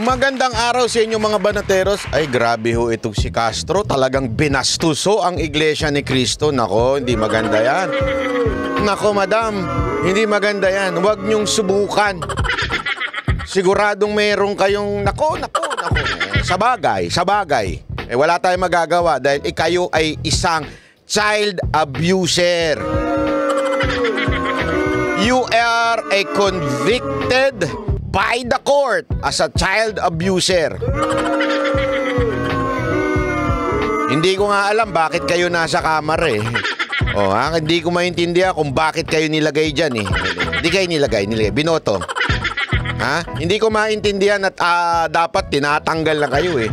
Magandang araw sa inyo mga banateros. Ay grabe ho itong si Castro. Talagang binastuso ang Iglesia ni Cristo. Nako, hindi maganda yan. Nako madam, hindi maganda yan. Huwag niyong subukan. Siguradong meron kayong nako. Sa bagay. Wala tayong magagawa dahil kayo ay isang child abuser. You are a convicted by the court as a child abuser. Hindi ko nga alam bakit kayo nasa kamera eh. Hindi ko maintindihan kung bakit kayo nilagay dyan eh. Hindi kayo nilagay, binoto. Hindi ko maintindihan at dapat tinatanggal na kayo eh.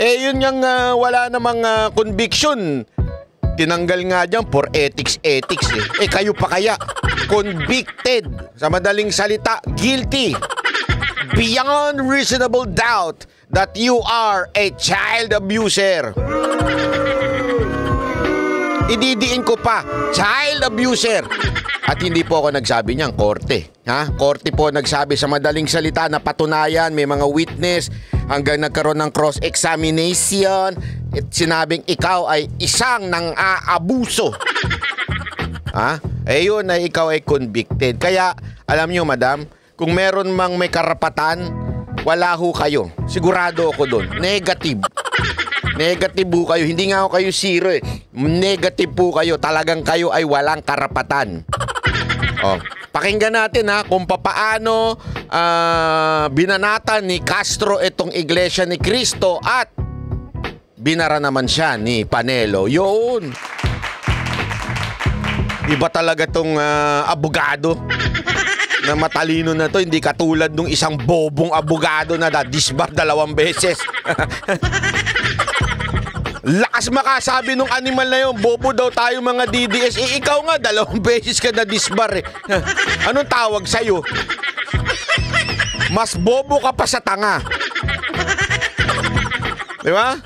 Yun yung wala namang conviction. Tinanggal nga dyan for ethics eh. Kayo pa kaya convicted. Sa madaling salita, guilty. Beyond reasonable doubt that you are a child abuser. Ididiin ko pa, child abuser. At hindi po ako nagsabi niyan, korte. Korte po nagsabi sa madaling salita na patunayan, may mga witness hanggang nagkaroon ng cross-examination at sinabing ikaw ay isang nang-aabuso. Yun ay ikaw ay convicted. Kaya, alam nyo madam, kung meron mang may karapatan, wala ho kayo. Sigurado ako doon. Negative. Negative po kayo. Hindi nga ako kayo zero eh. Negative po kayo. Talagang kayo ay walang karapatan. Pakinggan natin kung papaano binanatan ni Castro itong Iglesia ni Cristo at binara naman siya ni Panelo. Yun. Iba talaga tong abogado na matalino na to, hindi katulad nung isang bobong abogado na disbar 2 beses. Lakas makasabi nung animal na yun, bobo daw tayo mga DDS. Ikaw nga, 2 beses ka na disbar eh. Anong tawag sa'yo? Mas bobo ka pa sa tanga. Di ba?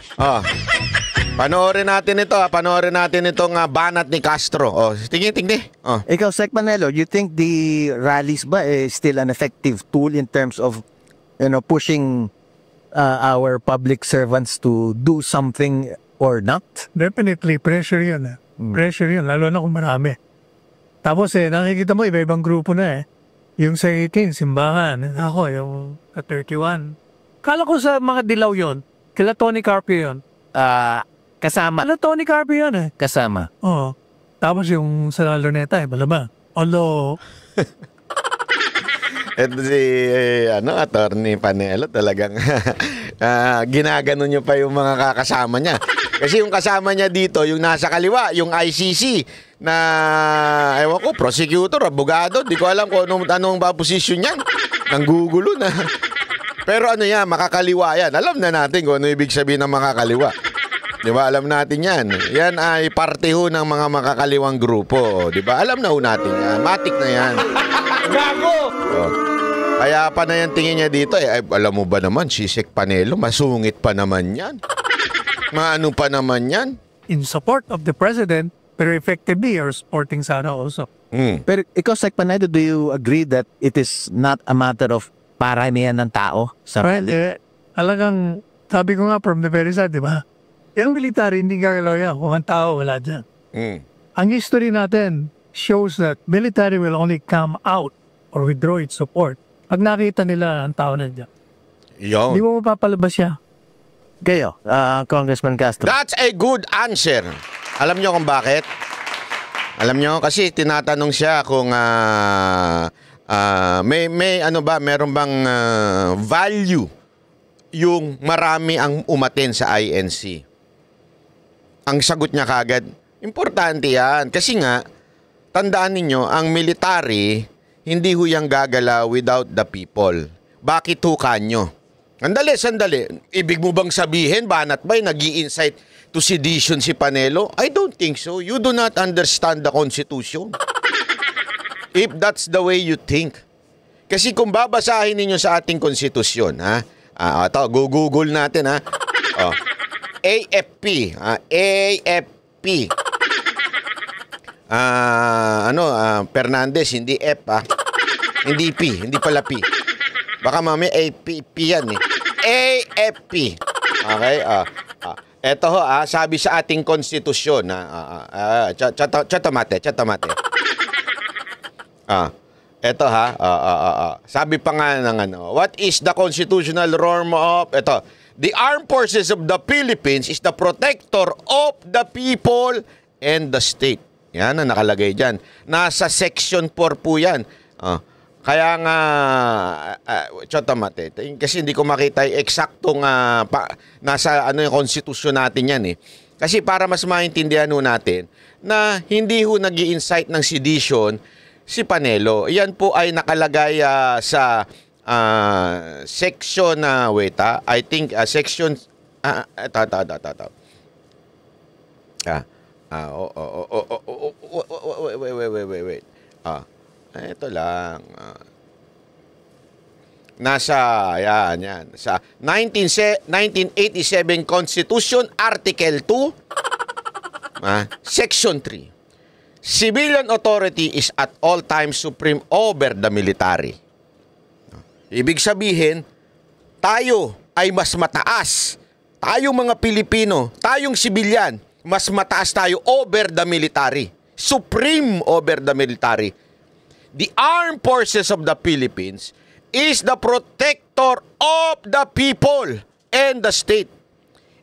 Panoorin natin ito. Panoorin natin itong banat ni Castro. Tingin. Ikaw, Sec Manelo, you think the rallies ba is still an effective tool in terms of, pushing our public servants to do something or not? Definitely, pressure yun. Pressure yun, lalo na kung marami. Tapos nakikita mo, iba-ibang grupo na Yung sa 18, simbahan. Ako, yung sa 31. Kala ko sa mga dilaw yun, kila Tony Carpio yun. Kasama. Kila Tony Carpio yun Kasama. Oo. Tapos yung sa Luneta, malaba. Although... Ito si, Attorney Panelo, talagang ginagano niyo pa yung mga kakasama niya. Kasi yung kasama niya dito, yung nasa kaliwa, yung ICC, na, ewan ko, prosecutor, abogado, di ko alam kung anong posisyon niyan. Nanggugulo na. Pero yan, makakaliwa yan. Alam na natin kung ano ibig sabihin ng makakaliwa. Di ba? Alam natin yan. Yan ay parte ho ng mga makakaliwang grupo. Di ba? Alam na ho natin yan. Matik na yan. Gago! Kaya pa na yan tingin niya dito. Alam mo ba naman, si Sec Panelo, masungit pa naman yan. Maano pa naman yan. In support of the president, pero effectively are supporting Sara also. Pero ikaw, Sec Panelo, do you agree that it is not a matter of paramihan ng tao sa rally? Alagang, sabi ko nga from the very start, di ba? Yung military, hindi gagalaw yan. Kung ang tao, wala dyan. Ang history natin shows that military will only come out or withdraw its support pag nakita nila ang tao na dyan. Hindi mo mapapalabas siya. Kayo, Congressman Castro. That's a good answer. Alam nyo kung bakit? Alam nyo, kasi tinatanong siya kung meron bang value yung marami ang umaten sa INC. Ang sagot niya kagad, importante yan. Kasi nga, tandaan ninyo, ang military, hindi ho yung gagalaw without the people. Bakit ho kanyo? Sandali. Ibig mo bang sabihin, banat ba'y nag-i-incite to sedition si Panelo? I don't think so. You do not understand the Constitution. If that's the way you think. Kasi kung babasahin ninyo sa ating konstitusyon, Google natin, AFP. Fernandez, hindi F, hindi P, hindi pala P. Baka mamaya APP yan AFP. Okay? Ito ho, sabi sa ating konstitusyon, chatamate. Ito ha, sabi pa nga ng what is the constitutional norm of, ito, the armed forces of the Philippines is the protector of the people and the state. Yan ang nakalagay dyan. Nasa section 4 po yan. Kaya nga, chatamate, kasi hindi ko makita yung eksaktong nasa yung konstitusyon natin yan eh. Kasi para mas maintindihan ho natin na hindi ho nag-i-incite ng sedition si Panelo. Yan po ay nakalagay sa section, I think section, wait. Ito lang. Nasa, yan. Sa 1987 Constitution, Article 2, Section 3. Civilian authority is at all times supreme over the military. Ibig sabihin, tayo ay mas mataas. Tayong mga Pilipino, tayong sibilyan, mas mataas tayo over the military. Supreme over the military. The armed forces of the Philippines is the protector of the people and the state.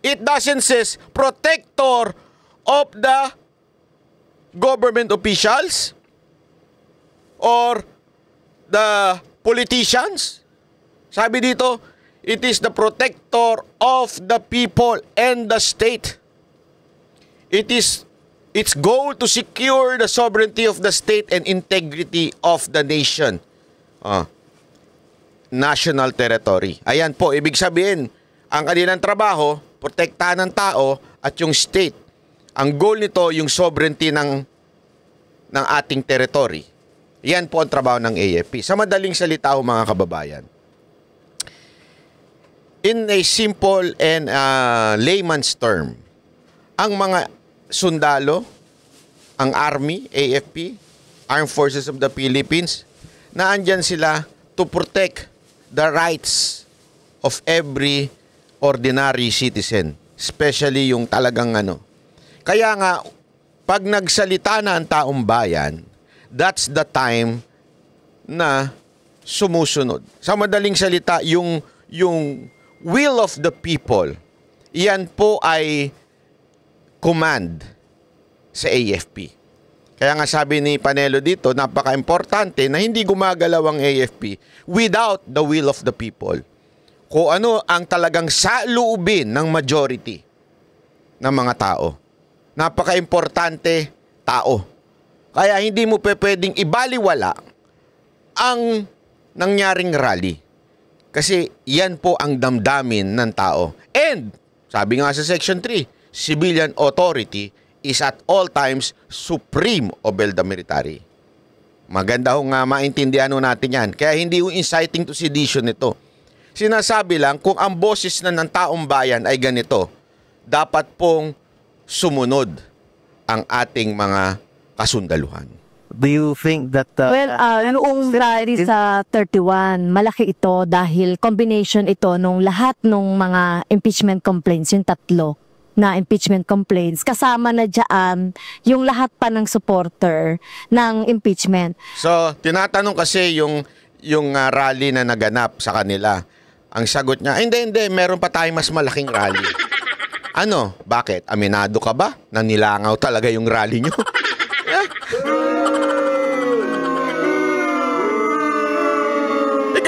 It doesn't say protector of the government officials or the politicians. Sabi dito, it is the protector of the people and the state. Its goal to secure the sovereignty of the state and integrity of the nation. National territory. Ayan po, ibig sabihin, ang kanilang trabaho, protektahan ng tao at yung state. Ang goal nito, yung sovereignty ng ating territory. Yan po ang trabaho ng AFP. Sa madaling salita ho, mga kababayan, in a simple and layman's term, ang mga sundalo, ang Army, AFP, Armed Forces of the Philippines, na andyan sila to protect the rights of every ordinary citizen, especially yung talagang Kaya nga, pag nagsalita na ang taong bayan, that's the time na sumusunod. Sa madaling salita, yung will of the people, yan po ay command sa AFP. Kaya nga sabi ni Panelo dito, napaka-importante na hindi gumagalaw ang AFP without the will of the people. Kung ano ang talagang saloobin ng majority ng mga tao. Napaka-importante, tao. Kaya hindi mo pwedeng ibaliwala ang nangyaring rally. Kasi yan po ang damdamin ng tao. And, sabi nga sa Section 3, civilian authority is at all times supreme over the military. Maganda ho nga maintindihan natin yan. Kaya hindi ho inciting to sedition ito. Sinasabi lang kung ang boses na ng taong bayan ay ganito, dapat pong sumunod ang ating mga kasundaluhan. Do you think that... noong rally sa 31, malaki ito dahil combination ito nung lahat ng mga impeachment complaints, yung tatlo na impeachment complaints, kasama na dyan yung lahat pa ng supporter ng impeachment. So, tinatanong kasi yung rally na naganap sa kanila. Ang sagot niya, hindi, meron pa tayong mas malaking rally. Ano? Bakit? Aminado ka ba na nilangaw talaga yung rally nyo?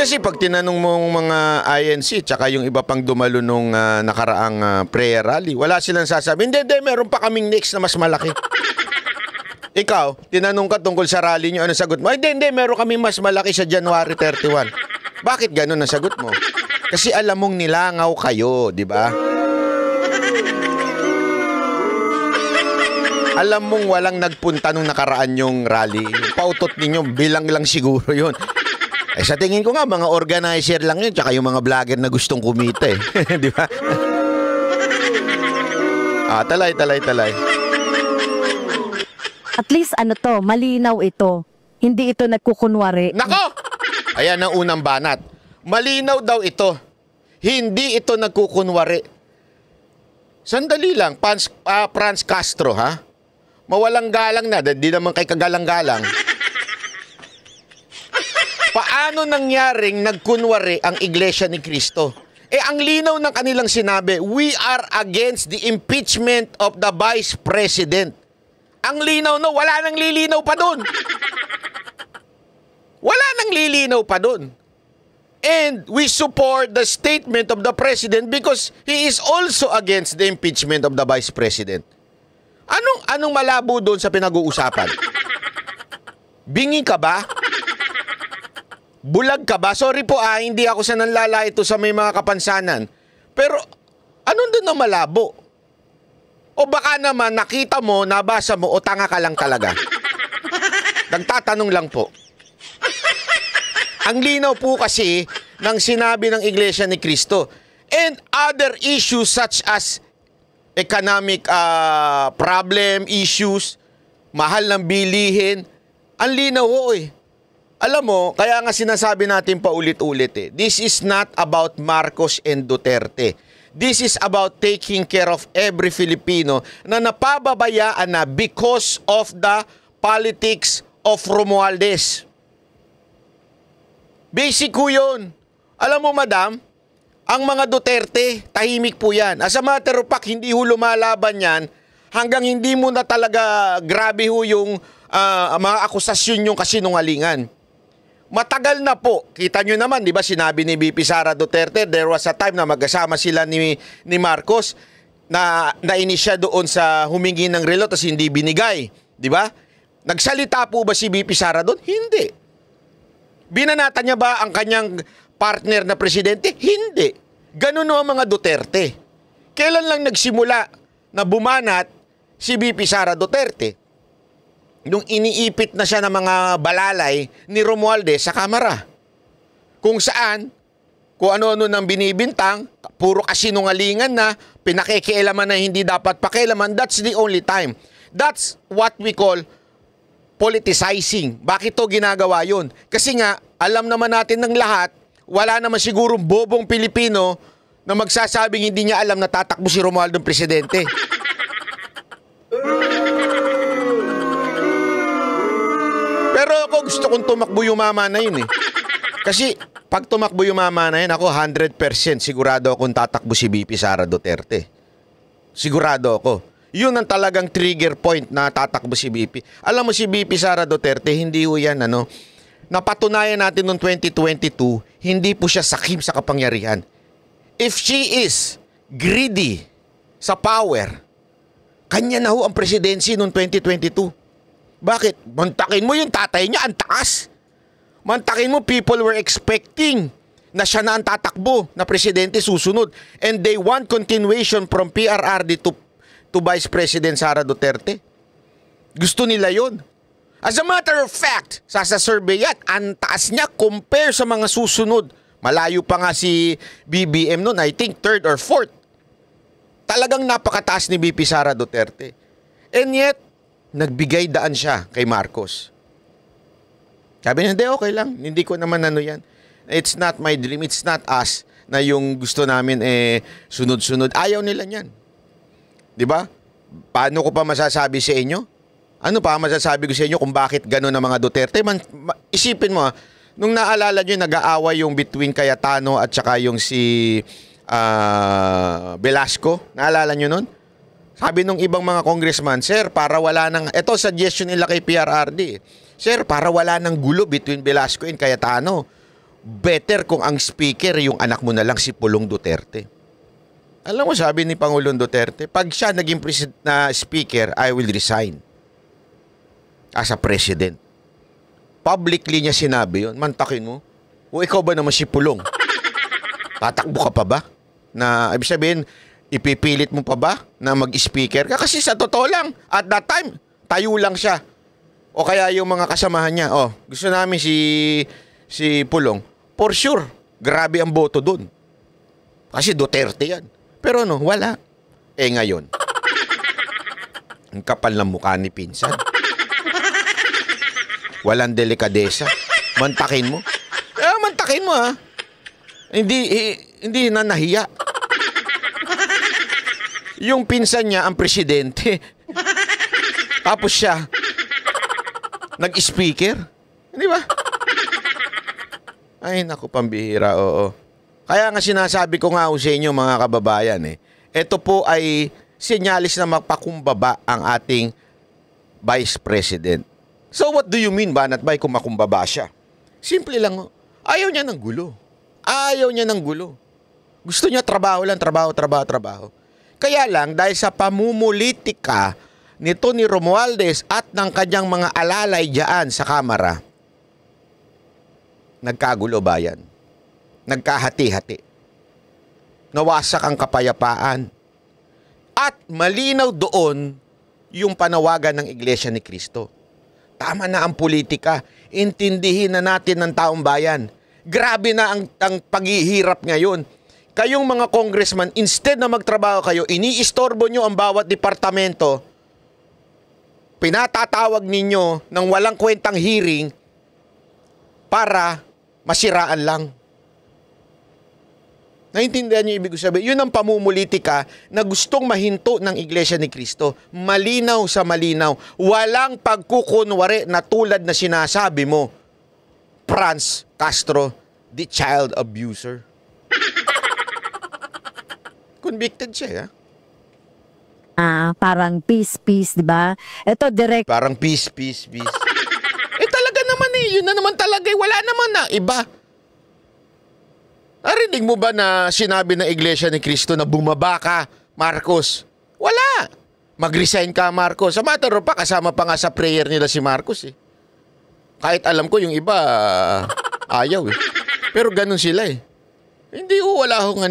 Kasi pag tinanong mong mga INC tsaka yung iba pang dumalo nung nakaraang prayer rally, wala silang sasabihin, hindi, meron pa kaming next na mas malaki. Ikaw, tinanong ka tungkol sa rally nyo, ano sagot mo? Hindi, meron kaming mas malaki sa January 31. Bakit ganun ang sagot mo? Kasi alam mong nilangaw kayo, di ba? Alam mong walang nagpunta nung nakaraan yung rally. Pautot ninyo, bilang lang siguro yun. Sa tingin ko nga, mga organizer lang yun, tsaka yung mga vlogger na gustong kumita eh. Di ba? Talay. At least malinaw ito. Hindi ito nagkukunwari. Nako! Ayan ang unang banat. Malinaw daw ito. Hindi ito nagkukunwari. Sandali lang, Franz Castro, ha? Mawalang galang na, di naman kay kagalang-galang. Paano nangyaring nagkunwari ang Iglesia ni Cristo? Ang linaw ng kanilang sinabi, we are against the impeachment of the Vice President. Ang linaw no, wala nang lilinaw pa doon. Wala nang lilinaw pa doon. And we support the statement of the President because he is also against the impeachment of the Vice President. Anong malabo doon sa pinag-uusapan? Bingi ka ba? Bulag ka ba? Sorry po hindi ako sa nanlala ito sa may mga kapansanan. Pero anong doon na malabo? O baka naman nakita mo, nabasa mo o tanga ka lang talaga? Nagtatanong lang po. Ang linaw po kasi ng sinabi ng Iglesia ni Cristo. And other issues such as economic problem issues, mahal ng bilihin, ang linaw ho eh. Alam mo, kaya nga sinasabi natin paulit-ulit this is not about Marcos and Duterte. This is about taking care of every Filipino na napababayaan na because of the politics of Romualdez. Basic ko yun. Alam mo, madam, ang mga Duterte, tahimik po yan. As a matter of fact, hindi ho lumalaban yan hanggang hindi mo na talaga grabe ho yung mga akusasyon yung kasinungalingan. Matagal na po. Kita nyo naman, di ba, sinabi ni VP Sara Duterte, there was a time na magkasama sila ni Marcos na nainis siya doon sa humingi ng relo tapos hindi binigay. Di ba? Nagsalita po ba si VP Sara doon? Hindi. Binanatan niya ba ang kanyang partner na presidente? Hindi. Ganun no ang mga Duterte. Kailan lang nagsimula na bumanat si VP Sara Duterte? Nung iniipit na siya ng mga balalay ni Romualdez sa Kamara. Kung saan, kung ano-ano nang binibintang, puro kasinungalingan na, pinakikialaman na hindi dapat pakialaman, that's the only time. That's what we call politicizing. Bakit to ginagawa yun? Kasi nga, alam naman natin ng lahat, wala naman sigurong bobong Pilipino na magsasabing hindi niya alam na tatakbo si Romualdez presidente. Pero ako gusto kong tumakbo yung mama na yun eh. Kasi pag tumakbo yung mama na yun, ako 100% sigurado akong tatakbo si VP Sara Duterte. Sigurado ako. Yun ang talagang trigger point na tatakbo si VP. Alam mo si VP Sara Duterte, hindi ho yan napatunayan natin noong 2022, hindi po siya sakim sa kapangyarihan. If she is greedy sa power, kanya na ho ang presidency noong 2022. Bakit? Mantakin mo yung tatay niya, ang taas. Mantakin mo, people were expecting na siya na ang tatakbo na presidente susunod. And they want continuation from PRRD to Vice President Sara Duterte. Gusto nila yon. As a matter of fact, sa survey yan, ang taas niya compare sa mga susunod. Malayo pa nga si BBM noon, I think 3rd or 4th. Talagang napakataas ni VP Sara Duterte. And yet, nagbigay daan siya kay Marcos. Sabi niya, hindi, okay lang. Hindi ko naman yan. It's not my dream. It's not us na yung gusto namin sunod-sunod. Ayaw nila niyan. Diba? Paano ko pa masasabi sa inyo? Ano pa masasabi ko sa inyo kung bakit gano'n ang mga Duterte? Isipin mo, nung naalala nyo, nag-aaway yung between Cayetano at saka yung si Velasco. Naalala nyo nun? Sabi nung ibang mga congressman, sir, para wala nang, ito suggestion nila kay PRRD, sir, para wala nang gulo between Velasco and Cayetano, better kung ang speaker yung anak mo na lang si Pulong Duterte. Alam mo, sabi ni Pangulong Duterte, pag siya naging speaker, I will resign as a president. Publicly niya sinabi yun. Mantakin mo. O ikaw ba naman si Pulong? Tatakbo ka pa ba? Na, ibig sabihin, ipipilit mo pa ba na mag-speaker ka? Kasi sa totoo lang, at that time, tayo lang siya. O kaya yung mga kasamahan niya, gusto namin si Pulong. For sure, grabe ang boto dun. Kasi Duterte yan. Pero wala. Ngayon, ang kapal ng mukha ni pinsan. Walang delikadesa. Mantakin mo. Mantakin mo Hindi na nahiya. Yung pinsan niya ang presidente. Tapos siya nag-speaker. Di ba? Ay, naku, pambihira, oo. Kaya nga sinasabi ko nga sa inyo mga kababayan ito po ay senyalis na magpakumbaba ang ating Vice President. So what do you mean, Banat Bay, kung makumbaba siya? Simple lang, ayaw niya ng gulo. Ayaw niya ng gulo. Gusto niya trabaho lang, trabaho. Kaya lang, dahil sa pamumulitika nito ni Romualdez at ng kanyang mga alalay diyan sa Kamara, nagkagulo bayan. Nagkahati-hati. Nawasak ang kapayapaan. At malinaw doon yung panawagan ng Iglesia ni Cristo. Tama na ang politika. Intindihin na natin ng taong bayan. Grabe na ang paghihirap ngayon. Kayong mga congressman, instead na magtrabaho kayo, iniistorbo nyo ang bawat departamento, pinatatawag ninyo ng walang kwentang hearing para masiraan lang. Naintindihan niyo ibig sabihin? Yun ang pamumulitika na gustong mahinto ng Iglesia ni Cristo. Malinaw sa malinaw. Walang pagkukunwari na tulad na sinasabi mo, Franz Castro, the child abuser. Convicted siya, Parang peace, di ba? Ito direct. Parang peace. Talaga naman yun na naman talaga wala naman na iba. Narinig mo ba na sinabi ng Iglesia ni Cristo na bumaba ka, Marcos? Wala. Mag-resign ka, Marcos. Sa matter of fact, kasama pa nga sa prayer nila si Marcos Kahit alam ko yung iba, ayaw Pero ganun sila Hindi wala akong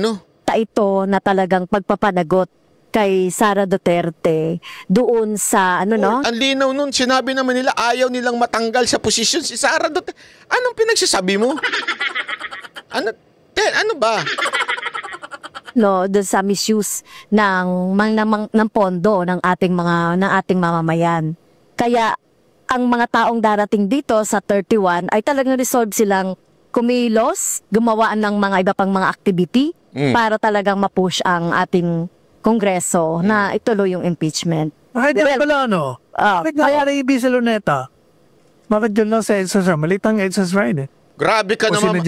Ito na talagang pagpapanagot kay Sara Duterte doon sa Ang linaw nun, sinabi naman nila ayaw nilang matanggal sa posisyon si Sara Duterte. Anong pinagsasabi mo? Ano ba? Doon sa misuse ng pondo ng ating mamamayan. Kaya ang mga taong darating dito sa 31 ay talagang resolve silang kumilos, gumawa ng mga iba pang mga activity para talagang ma-push ang ating Kongreso na ituloy yung impeachment. Kahit pala kaya na sa Luneta. Bakit dyan lang sa EDSA, sir? Malitang EDSA ride Grabe ka naman.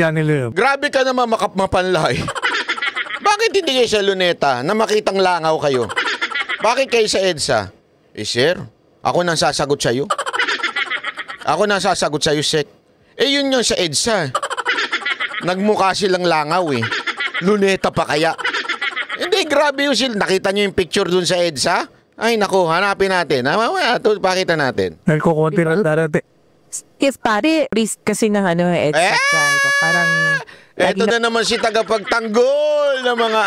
Grabe ka naman mapanlay. Bakit hindi kayo sa Luneta na makitang langaw kayo? Bakit kayo sa EDSA? Sir, ako nang sasagot sa'yo. Sek. Yun yung sa EDSA. Nagmukha silang langaw Luneta pa kaya? Hindi, grabe yung sila. Nakita nyo yung picture dun sa EDSA? Ay, naku, hanapin natin. Mamaya, pakita natin. Nagkukunti lang darating. If pare, risk kasi ng EDSA ito. Parang... Eto na naman si tagapagtanggol ng mga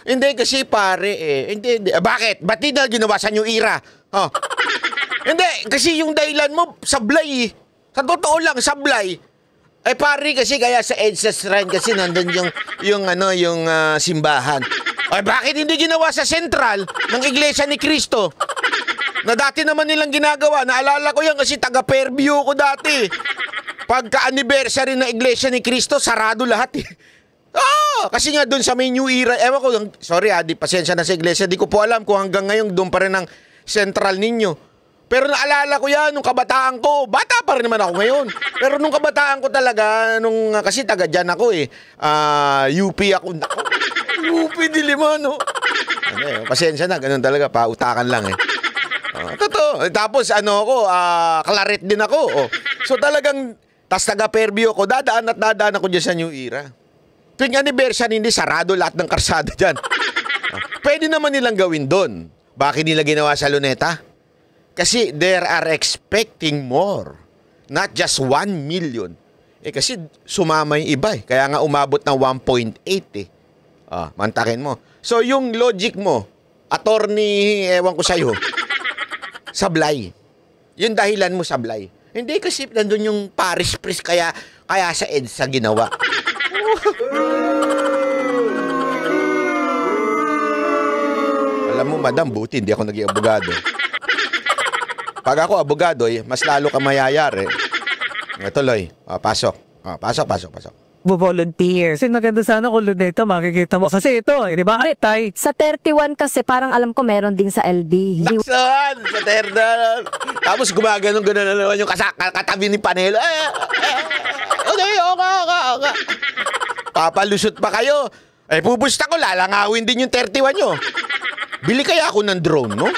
Hindi kasi pare Hindi. Bakit? Ba't di na ginawa sa New Era? Hindi, kasi yung dahilan mo, sablay Sa totoo lang, sablay. Pare kasi kaya sa EDSA Shrine kasi nandun yung simbahan. Bakit hindi ginawa sa sentral ng Iglesia ni Cristo? Na dati naman nilang ginagawa. Naalala ko yan kasi taga-Fairview ko dati. Pagka-anniversary ng Iglesia ni Cristo, sarado lahat kasi nga doon sa may New Era, ewan ko, sorry pasensya na sa Iglesia, di ko po alam kung hanggang ngayon doon pa rin ang sentral ninyo. Pero naalala ko yan, nung kabataan ko, bata pa rin naman ako ngayon. Pero nung kabataan ko talaga, kasi taga dyan ako UP ako. UP Diliman, pasensya na, ganun talaga, pautakan lang Totoo. Tapos Claret din ako. So talagang, tas taga-Fairview ako, dadaan ako dyan sa New Era. Tuwing anniversary, hindi sarado lahat ng karsada dyan. Pwede naman nilang gawin doon. Bakit nila ginawa sa Luneta? Kasi they are expecting more. Not just 1 million. Kasi sumama yung iba Kaya nga umabot ng 1.8 mantakin mo. So yung logic mo, attorney, ewan ko sa'yo, sablay. Yung dahilan mo sablay. Hindi kasi nandun yung Paris Priest kaya sa EDSA ginawa. Alam mo, madam, buti hindi ako naging abogado. Pag ako abogado, mas lalo ka mayayari. Tuloy. Pasok. Pasok. volunteer. Kasi maganda sana kung Luneta makikita mo. Kasi ito, di ba? Ay, tay. Sa 31 kasi parang alam ko meron din sa LD. Hindi Naksan! Sa terda. Tapos gumaganon-ganon na naman yung katabi ni Panelo. Okay. Papalusot pa kayo. Pupusta ko, lalangawin din yung 31 nyo. Bili kaya ako ng drone, no?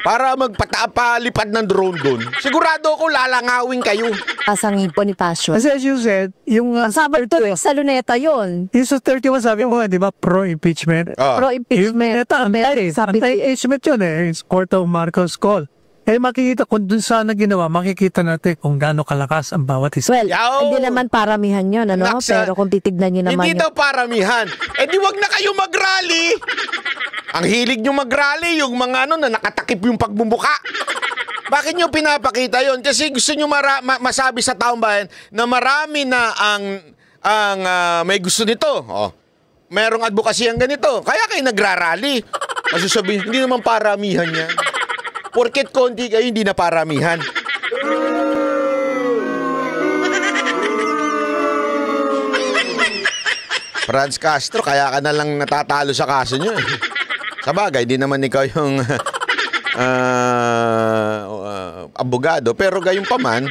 Para magpalipad ng drone doon. Sigurado ako lalangawin kayo. Pasang Bonifacio. Kasi as you said, yung Sabi ito sa Luneta yun. yung sa 31 sabi mo, di ba, pro-impeachment. Pro-impeachment. Anti-impeachment yun eh. It's Court of Marcos call. Makikita kung dun sana ginawa, makikita natin kung gaano kalakas ang bawat isa. Well, hindi naman paramihan yun, ano? Naksa- Pero kung titignan nyo naman Hindi daw paramihan. Di wag na kayo mag-rally. Ang hilig nyo mag-rally, yung mga na nakatakip yung pagbumuka. Bakit nyo pinapakita yon? Kasi gusto nyo masabi sa taong bayan na marami na ang may gusto nito. Merong advocacy ang ganito. Kaya kayo nagrarally. Masasabi, hindi naman paramihan yan. Porket konti kayo, hindi na paramihan. Franz Castro, kaya ka na lang natatalo sa kaso nyo. Sa bagay, di naman ikaw yung abogado. Pero gayon pa man,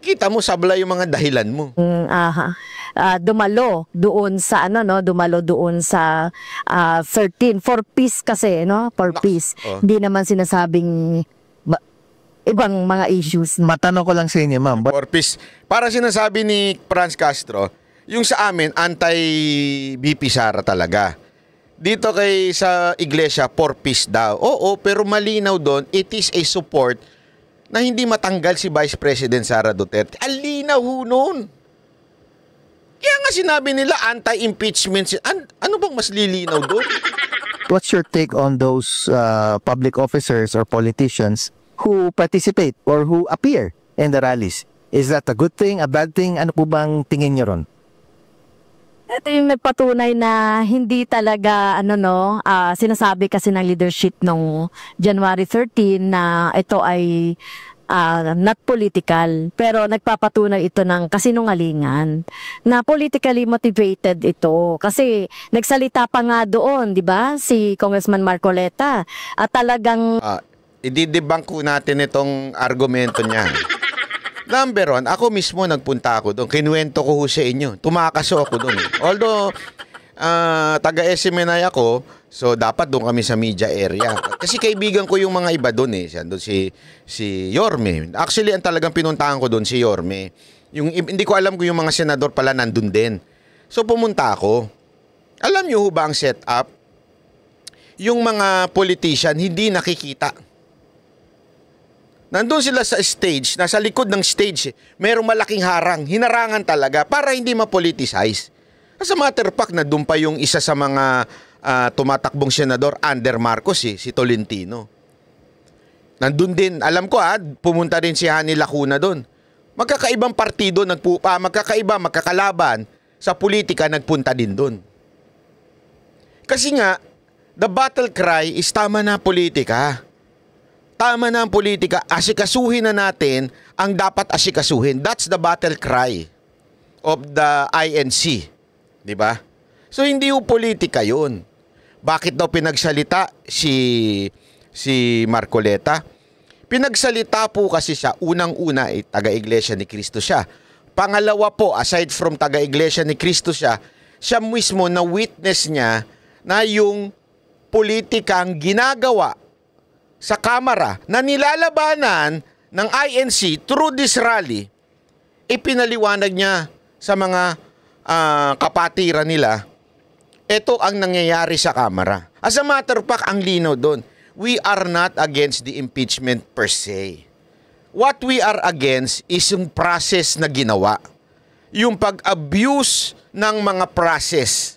kita mo sablay yung mga dahilan mo. dumalo doon sa dumalo doon sa 13 for peace kasi for peace. Hindi naman sinasabing ibang mga issues. Matanong ko lang sa inyo, ma'am. For peace. Para sinasabi ni Franz Castro, yung sa amin anti-BP Sara talaga. Dito kay sa iglesia for peace daw. Oo, pero malinaw doon, it is a support na hindi matanggal si Vice President Sara Duterte. Alinaw ho noon. Kaya nga sinabi nila anti-impeachment. Ano bang mas lilinaw doon? What's your take on those public officers or politicians who participate or who appear in the rallies? Is that a good thing, a bad thing? Ano po bang tingin niyo ron? Ito yung nagpatunay na hindi talaga sinasabi kasi ng leadership nung January 13 na ito ay not political, pero nagpapatunay ito ng kasinungalingan na politically motivated ito kasi nagsalita pa nga doon, di ba, si Congressman Marcoleta at talagang i-debunk ko natin itong argumento niya. Number one, ako mismo nagpunta ako doon. Kinuwento ko sa inyo. Tumakaso ako doon. Although, taga-SMNI ako, so dapat doon kami sa media area. Kasi kaibigan ko yung mga iba doon eh. Doon si Yorme. Actually, ang talagang pinuntahan ko doon si Yorme. Hindi ko alam kung yung mga senador pala nandun din. So pumunta ako. Alam niyo ba ang setup? Yung mga politician hindi nakikita. Nandun sila sa stage, nasa likod ng stage, merong malaking harang, hinarangan talaga para hindi ma-politicize. As a matter of fact, nandun pa yung isa sa mga tumatakbong senador under Marcos, si Tolentino. Nandun din, alam ko pumunta rin si Hani Lacuna doon. Magkakaibang partido, magkakalaban sa politika, nagpunta din doon. Kasi nga, the battle cry is tama na politika. Tama na ang politika, asikasuhin na natin ang dapat asikasuhin. That's the battle cry of the INC. Di ba? So, hindi yung politika yun. Bakit daw pinagsalita si Marcoleta? Pinagsalita po kasi siya, unang-una, taga-iglesia ni Cristo siya. Pangalawa po, aside from taga-iglesia ni Cristo siya mismo na witness niya na yung politikang ginagawa sa Kamara na nilalabanan ng INC through this rally, ipinaliwanag niya sa mga kapatiran nila, ito ang nangyayari sa Kamara. As a matter of fact, ang linaw doon, we are not against the impeachment per se. What we are against is yung process na ginawa. Yung pag-abuse ng mga process.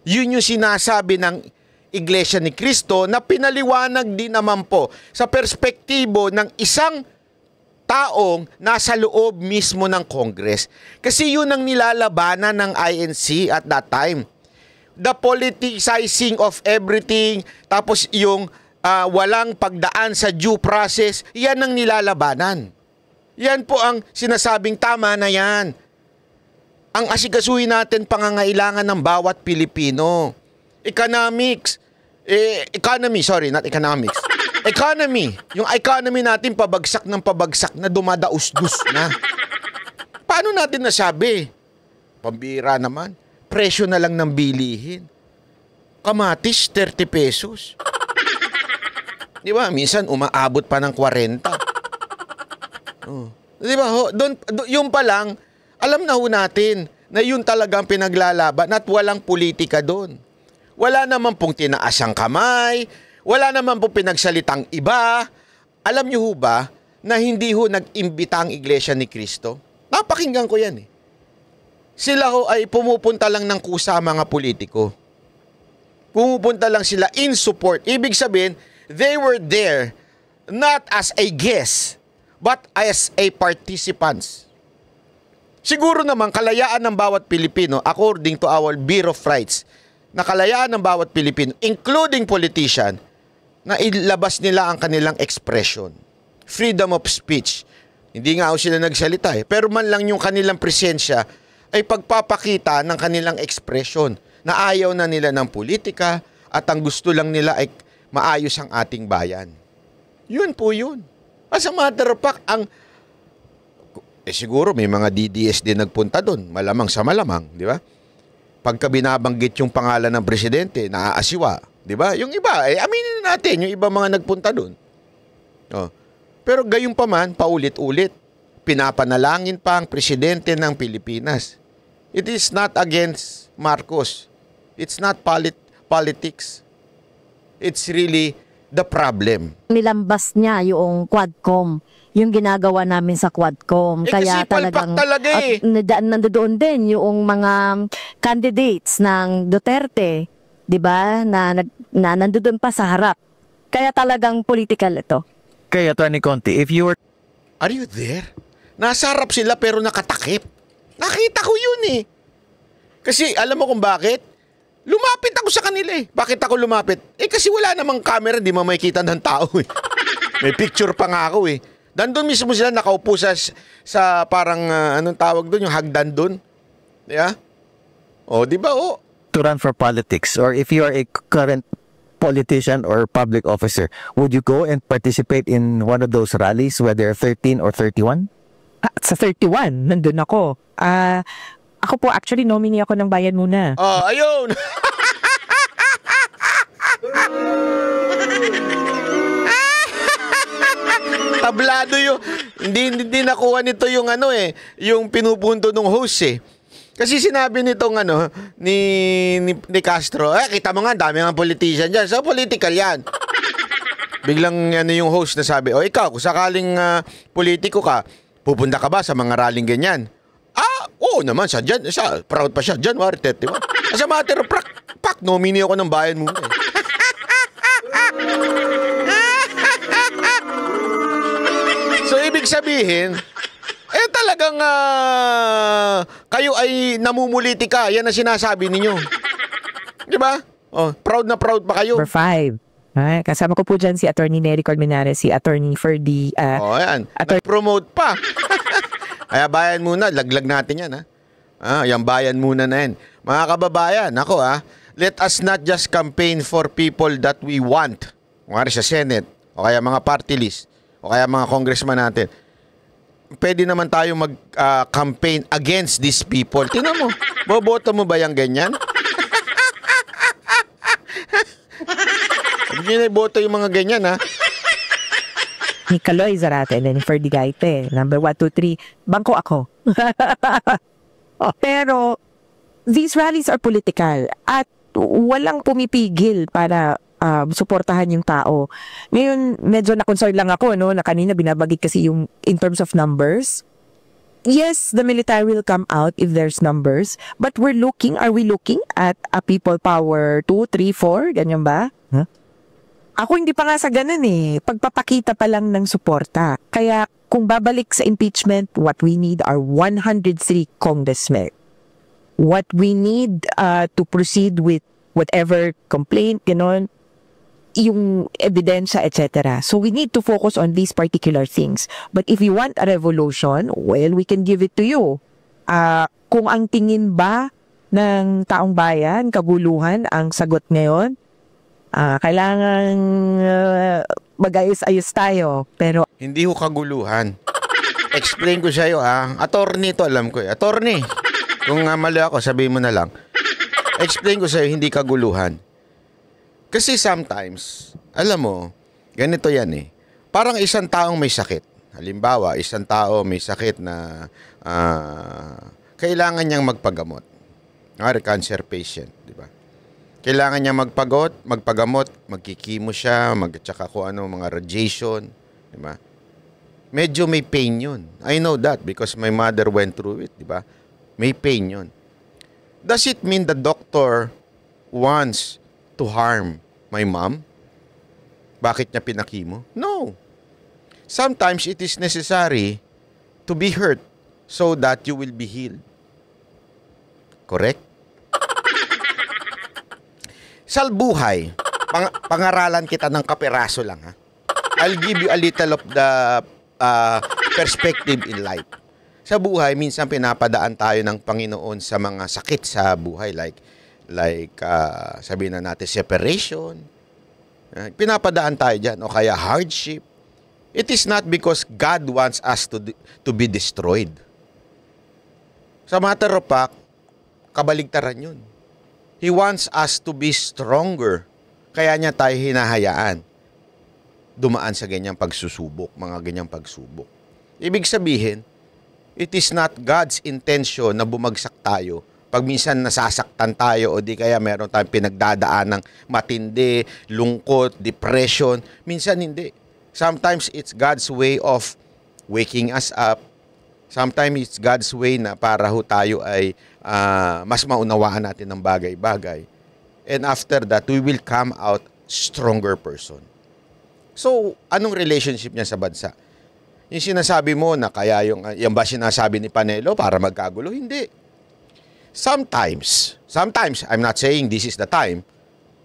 Yun yung sinasabi ng Iglesia ni Cristo na pinaliwanag din naman po sa perspektibo ng isang taong nasa loob mismo ng Congress. Kasi yun ang nilalabanan ng INC at that time. The politicizing of everything, tapos yung walang pagdaan sa due process, yan ang nilalabanan. Yan po ang sinasabing tama na yan. ang asikasuhin natin pangangailangan ng bawat Pilipino. Economics. Economy, sorry, not economics. Economy. Yung economy natin pabagsak ng pabagsak na dumadaus-dus na. Paano natin nasabi? Pambira naman. Presyo na lang ng bilihin. Kamatis, 30 pesos. Di ba? Minsan umaabot pa ng 40. Oh. Di ba? Yung pa lang, alam na ho natin na yun talagang pinaglalaban at walang politika doon. Wala naman pong tinaas ang kamay, wala naman pong pinagsalitang iba. Alam niyo ho ba na hindi ho nag-imbita ang Iglesia ni Cristo? Napakinggan ko yan eh. Sila ho ay pumupunta lang ng kusa mga politiko. Pumupunta lang sila in support. Ibig sabihin, they were there not as a guest, but as a participants. Siguro naman, kalayaan ng bawat Pilipino, according to our Bill of Rights, na kalayaan ng bawat Pilipino, including politician, na ilabas nila ang kanilang expression. Freedom of speech. Hindi nga ako sila nagsalita eh. Pero man lang yung kanilang presensya ay pagpapakita ng kanilang expression na ayaw na nila ng politika at ang gusto lang nila ay maayos ang ating bayan. Yun po yun. As a matter of fact, siguro may mga DDS din nagpunta doon. Malamang sa malamang, di ba? Pagka binabanggit yung pangalan ng presidente, naaasiwa. Di ba? Yung iba, aminin na natin, yung iba mga nagpunta doon. Oh. Pero gayon pa man, paulit-ulit, pinapanalangin pa ang presidente ng Pilipinas. It is not against Marcos. It's not politics. It's really the problem. Nilambas niya yung Quadcom, yung ginagawa namin sa Quadcom. Kaya kasi palpak talaga eh. At nandoon din yung mga candidates ng Duterte, 'di ba? Na nandoon pa sa harap. Kaya talagang political ito. Kaya, Atty. Conti, if you were... Are you there? Nasa harap sila pero nakatakip. Nakita ko yun eh. Kasi alam mo kung bakit? Lumapit ako sa kanila eh. Bakit ako lumapit? Kasi wala namang camera, di makikita ng tao eh. May picture pa nga ako eh. Dandun mismo sila nakaupo sa parang, anong tawag doon? Yung hagdan doon. Yeah? O, di ba? O. To run for politics, or if you are a current politician or public officer, would you go and participate in one of those rallies, whether 13 or 31? Sa 31, nandun ako. Ako po, actually, nominee ako ng Bayan Muna. Ayun! Tablado yung... Hindi nakuha nito yung yung pinupunto ng host eh. Kasi sinabi nitong ni Castro, kita mo nga, dami nga politician dyan. So, political yan. Biglang yung host na sabi, ikaw, kung sakaling politiko ka, pupunta ka ba sa mga rallying ganyan? Oo naman, proud pa siya, January 30, diba? As a matter of fact, nominee ako ng Bayan Muna eh. So, ibig sabihin, talagang kayo ay namumulitika. Yan ang sinasabi ninyo. Di ba? Proud na proud pa kayo. Number 5. Kasama ko po dyan si Attorney Nery Colmenares, si Attorney Ferdy. Yan. Nag-promote pa. Kaya Bayan Muna, laglag natin yan yung Bayan Muna na yan. Mga kababayan, let us not just campaign for people that we want. Kung sa Senate, o kaya mga party list, o kaya mga congressman natin. Pwede naman tayo mag-campaign against these people. Tingnan mo, boboto mo ba yung ganyan? Hindi na boto yung mga ganyan, Ni Caloy Zarate, and then ni Ferdy Gaite. Number 1, 2, 3, bangko ako. Pero, these rallies are political at walang pumipigil para suportahan yung tao. Ngayon, medyo na-concern lang ako, na kanina binabagit kasi yung in terms of numbers. Yes, the military will come out if there's numbers, but are we looking at a people power 2, 3, 4? Ganyan ba? Huh? Ako hindi pa nga sa ganun eh. Pagpapakita pa lang ng suporta. Kaya kung babalik sa impeachment, what we need are 103 congressmen. What we need to proceed with whatever complaint, yung ebidensya, etc. So we need to focus on these particular things. But if you want a revolution, well, we can give it to you. Kung ang tingin ba ng taong bayan, kaguluhan ang sagot ngayon, kailangan mag-ayos-ayos tayo. Pero Hindi ho kaguluhan. Explain ko sa'yo attorney to, alam ko attorney. Kung mali ako, sabihin mo na lang. Explain ko sa'yo, hindi kaguluhan. Kasi sometimes, alam mo, ganito yan Parang isang taong may sakit. Halimbawa, isang tao may sakit na kailangan niyang magpagamot. Cancer patient, di ba? Kailangan niya magpagamot, magkikimo siya, tsaka kung ano, mga radiation, di ba? Medyo may pain yun. I know that because my mother went through it, di ba? May pain yun. Does it mean the doctor wants to harm my mom? Bakit niya pinakimo? No. Sometimes it is necessary to be hurt so that you will be healed. Correct? Sa buhay, pangaralan kita ng kaperaso lang I'll give you a little of the perspective in life. Sa buhay, minsan pinapadaan tayo ng Panginoon sa mga sakit sa buhay like sabihin na natin separation. Pinapadaan tayo dyan o kaya hardship. It is not because God wants us to be destroyed. Sa matter of fact, kabaligtaran yun. He wants us to be stronger. Kaya niya tayo hinahayaan dumaan sa ganyang pagsusubok, mga ganyang pagsubok. Ibig sabihin, it is not God's intention na bumagsak tayo pag minsan nasasaktan tayo o di kaya meron tayong pinagdadaan ng matindi, lungkot, depression. Minsan hindi. Sometimes it's God's way of waking us up. Sometimes it's God's way na para ho tayo ay mas maunawaan natin ng bagay-bagay. And after that, we will come out stronger person. So, anong relationship niya sa bansa? Yung sinasabi mo na kaya yung ba sinasabi ni Panelo para magkagulo? Hindi. Sometimes, I'm not saying this is the time,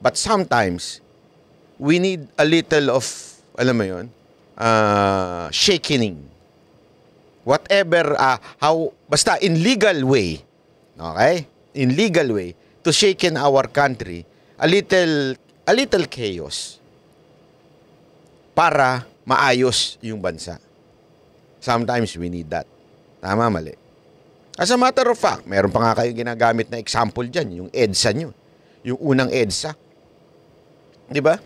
but sometimes, we need a little of, alam mo yun, shakening. Whatever, basta in legal way, okay? In legal way, to shaken our country, a little chaos para maayos yung bansa. Sometimes we need that. Tama, mali. As a matter of fact, meron pa nga kayong ginagamit na example dyan, yung EDSA nyo. Yung unang EDSA. Di ba?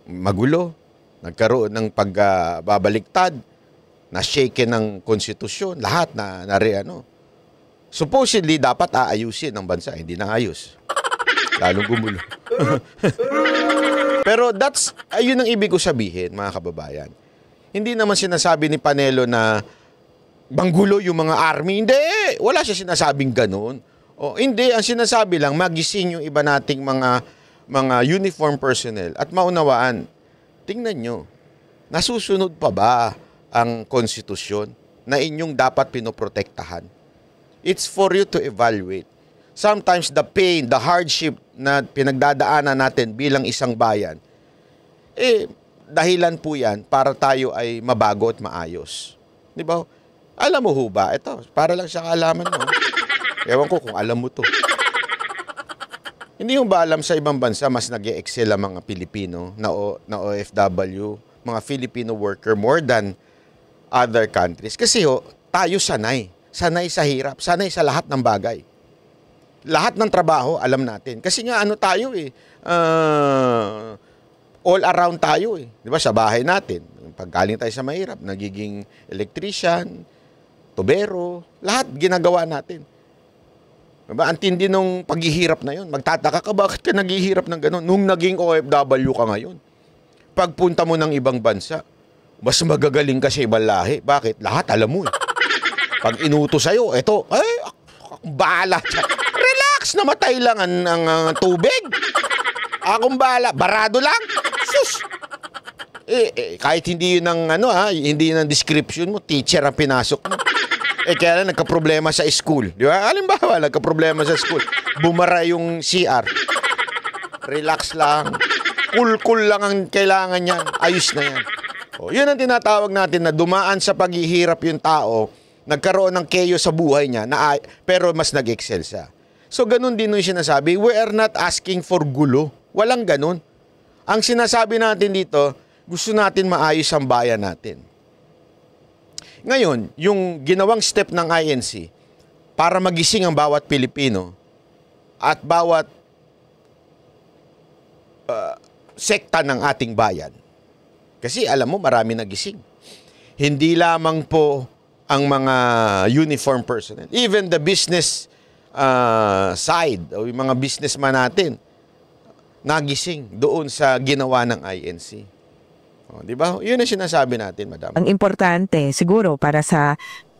Magulo. Nagkaroon ng pagbabaliktad. Na-shake ng konstitusyon. Lahat na supposedly, dapat aayusin ng bansa. Hindi na ayos. Lalong gumulo. Pero ayun ang ibig ko sabihin, mga kababayan. Hindi naman sinasabi ni Panelo na banggulo yung mga army. Hindi! Wala siya sinasabing ganun. Hindi, ang sinasabi lang, magising yung iba nating mga uniform personnel at maunawaan. Tingnan nyo, nasusunod pa ba ang konstitusyon na inyong dapat pinoprotektahan? It's for you to evaluate. Sometimes the pain, the hardship na pinagdadaanan natin bilang isang bayan, dahilan po yan para tayo ay mabago at maayos. Di ba? Alam mo ho ba? Ito, para lang sa kaalaman mo. Ewan ko kung alam mo to. Hindi mo ba alam sa ibang bansa mas nag-e-excel ang mga Pilipino na OFW, mga Filipino worker more than other countries? Kasi tayo sanay. Sanay sa hirap. Sanay sa lahat ng bagay. Lahat ng trabaho, alam natin. Kasi nga tayo all around tayo Di ba? Sa bahay natin. Pag galing tayo sa mahirap, nagiging electrician, tubero, lahat ginagawa natin. Diba? Ang tindi nung paghihirap na yun. Magtataka ka, bakit ka naghihirap ng gano'n? Nung naging OFW ka ngayon. Pagpunta mo ng ibang bansa, mas magagaling ka sa ibang lahi. Bakit? Lahat alam mo Pag inuto sa'yo, bahala. Relax, namatay lang ang tubig. Akong bahala, barado lang. Sus! Kahit hindi yun hindi yun ang description mo, teacher ang pinasok mo. Kaya lang nagka-problema sa school. Di ba? Halimbawa, nagka-problema sa school. Bumara yung CR. Relax lang. Cool lang ang kailangan niyan. Ayos na yan. Yun ang tinatawag natin na dumaan sa paghihirap yung tao nagkaroon ng keyo sa buhay niya, pero mas nag-excel siya. So, ganun din yung sinasabi, we are not asking for gulo. Walang ganun. Ang sinasabi natin dito, gusto natin maayos ang bayan natin. Ngayon, yung ginawang step ng INC para magising ang bawat Pilipino at bawat sekta ng ating bayan. Kasi alam mo, marami nagising. Hindi lamang po ang mga uniform personnel. Even the business side o yung mga businessman natin nagising doon sa ginawa ng INC. O, di ba? Yun ang sinasabi natin, madam. Ang importante, siguro, para sa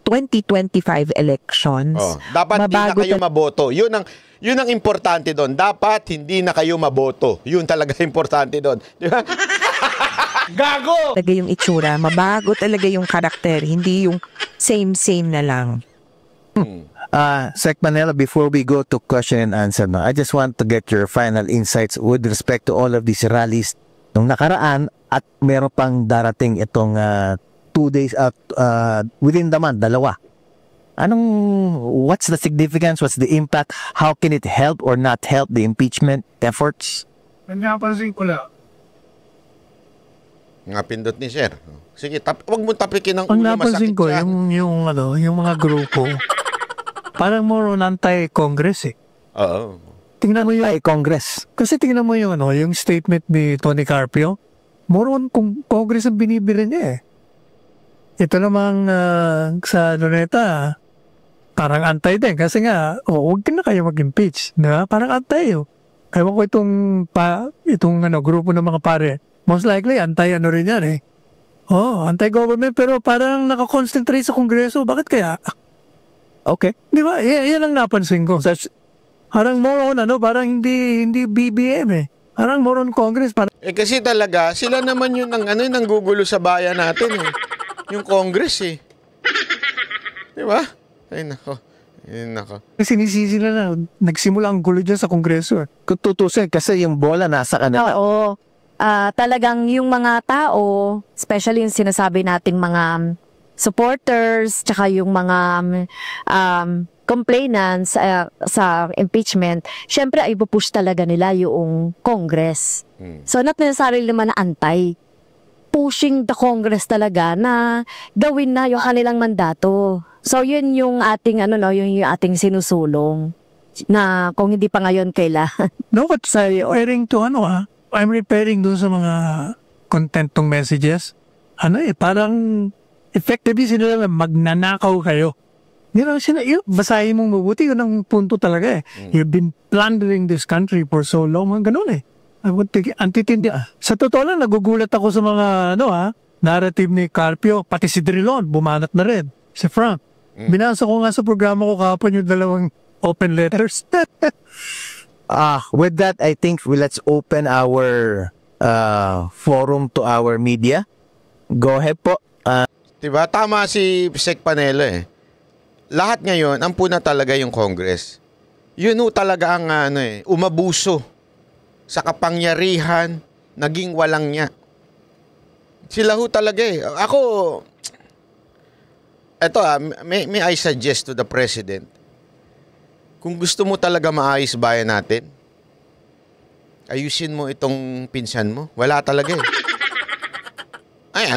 2025 elections, dapat hindi na kayo maboto. Yun ang importante doon. Dapat hindi na kayo maboto. Yun talaga importante doon. Di ba? Gago! Talaga yung itsura, mabago talaga yung karakter, hindi yung same na lang. Sec Manelo, before we go to question and answer, no, I just want to get your final insights with respect to all of these rallies nung nakaraan at meron pang darating itong 2 days within the month, 2. What's the significance? What's the impact? How can it help or not help the impeachment efforts? Napansin ko lang. Nga pindot ni Sir. Sige, wag mo tapikin ng Ang ulo, napansin masakit ko, siya. yung mga grupo, parang more on anti-Congress eh. Oo. Tingnan mo yung, Congress. kasi tingnan mo yung statement ni Tony Carpio, more on kung Congress ang binibili niya eh. Ito namang sa Luneta, parang antay din. Kasi nga, huwag na kayo mag-impeach. Diba? Parang antay yun. Kaya ko itong grupo ng mga pare, most likely, antay rin yan eh. Anti-government, pero parang nakakonsentrate sa Kongreso. Bakit kaya? Okay. Di ba? Yan ang napansin ko. Parang more on, parang hindi BBM eh. Parang more on Congress. Kasi talaga, sila naman yung nanggugulo sa bayan natin eh. Yung Congress eh. Di ba? Ay nako. Sinisisi na nagsimula ang gulo dyan sa Kongreso eh. Kung tutusin, kasi yung bola nasa kanila. Oo. Talagang yung mga tao, especially yung sinasabi nating mga supporters, tsaka yung mga complainants sa impeachment, syempre ay ipupush talaga nila yung Congress. So not necessarily naman na antay. Pushing the Congress talaga na gawin na yung kanilang mandato. So yun yung ating yung ating sinusulong na kung hindi pa ngayon kailan. No, but referring to I'm referring dun sa mga contentong messages. Parang effectively sila magnanakaw kayo. Basahin mong mabuti, yun ang punto talaga eh. You've been plundering this country for so long, ganun eh. Antitindi. Sa totoo lang, nagugulat ako sa mga narrative ni Carpio, pati si Drilon, bumanat na rin. Si Frank. Binasa ko nga sa programa ko kahapon yung 2 open letters. With that, I think let's open our forum to our media. Go ahead po. Diba? Tama si Sec Panelo eh. Lahat ngayon, ang puna talaga yung Congress. Yun talaga ang umabuso sa kapangyarihan, naging walang niya. Sila talaga eh. Ako, may I suggest to the President, kung gusto mo talaga maayos bayan natin, ayusin mo itong pinsan mo. Wala talaga eh.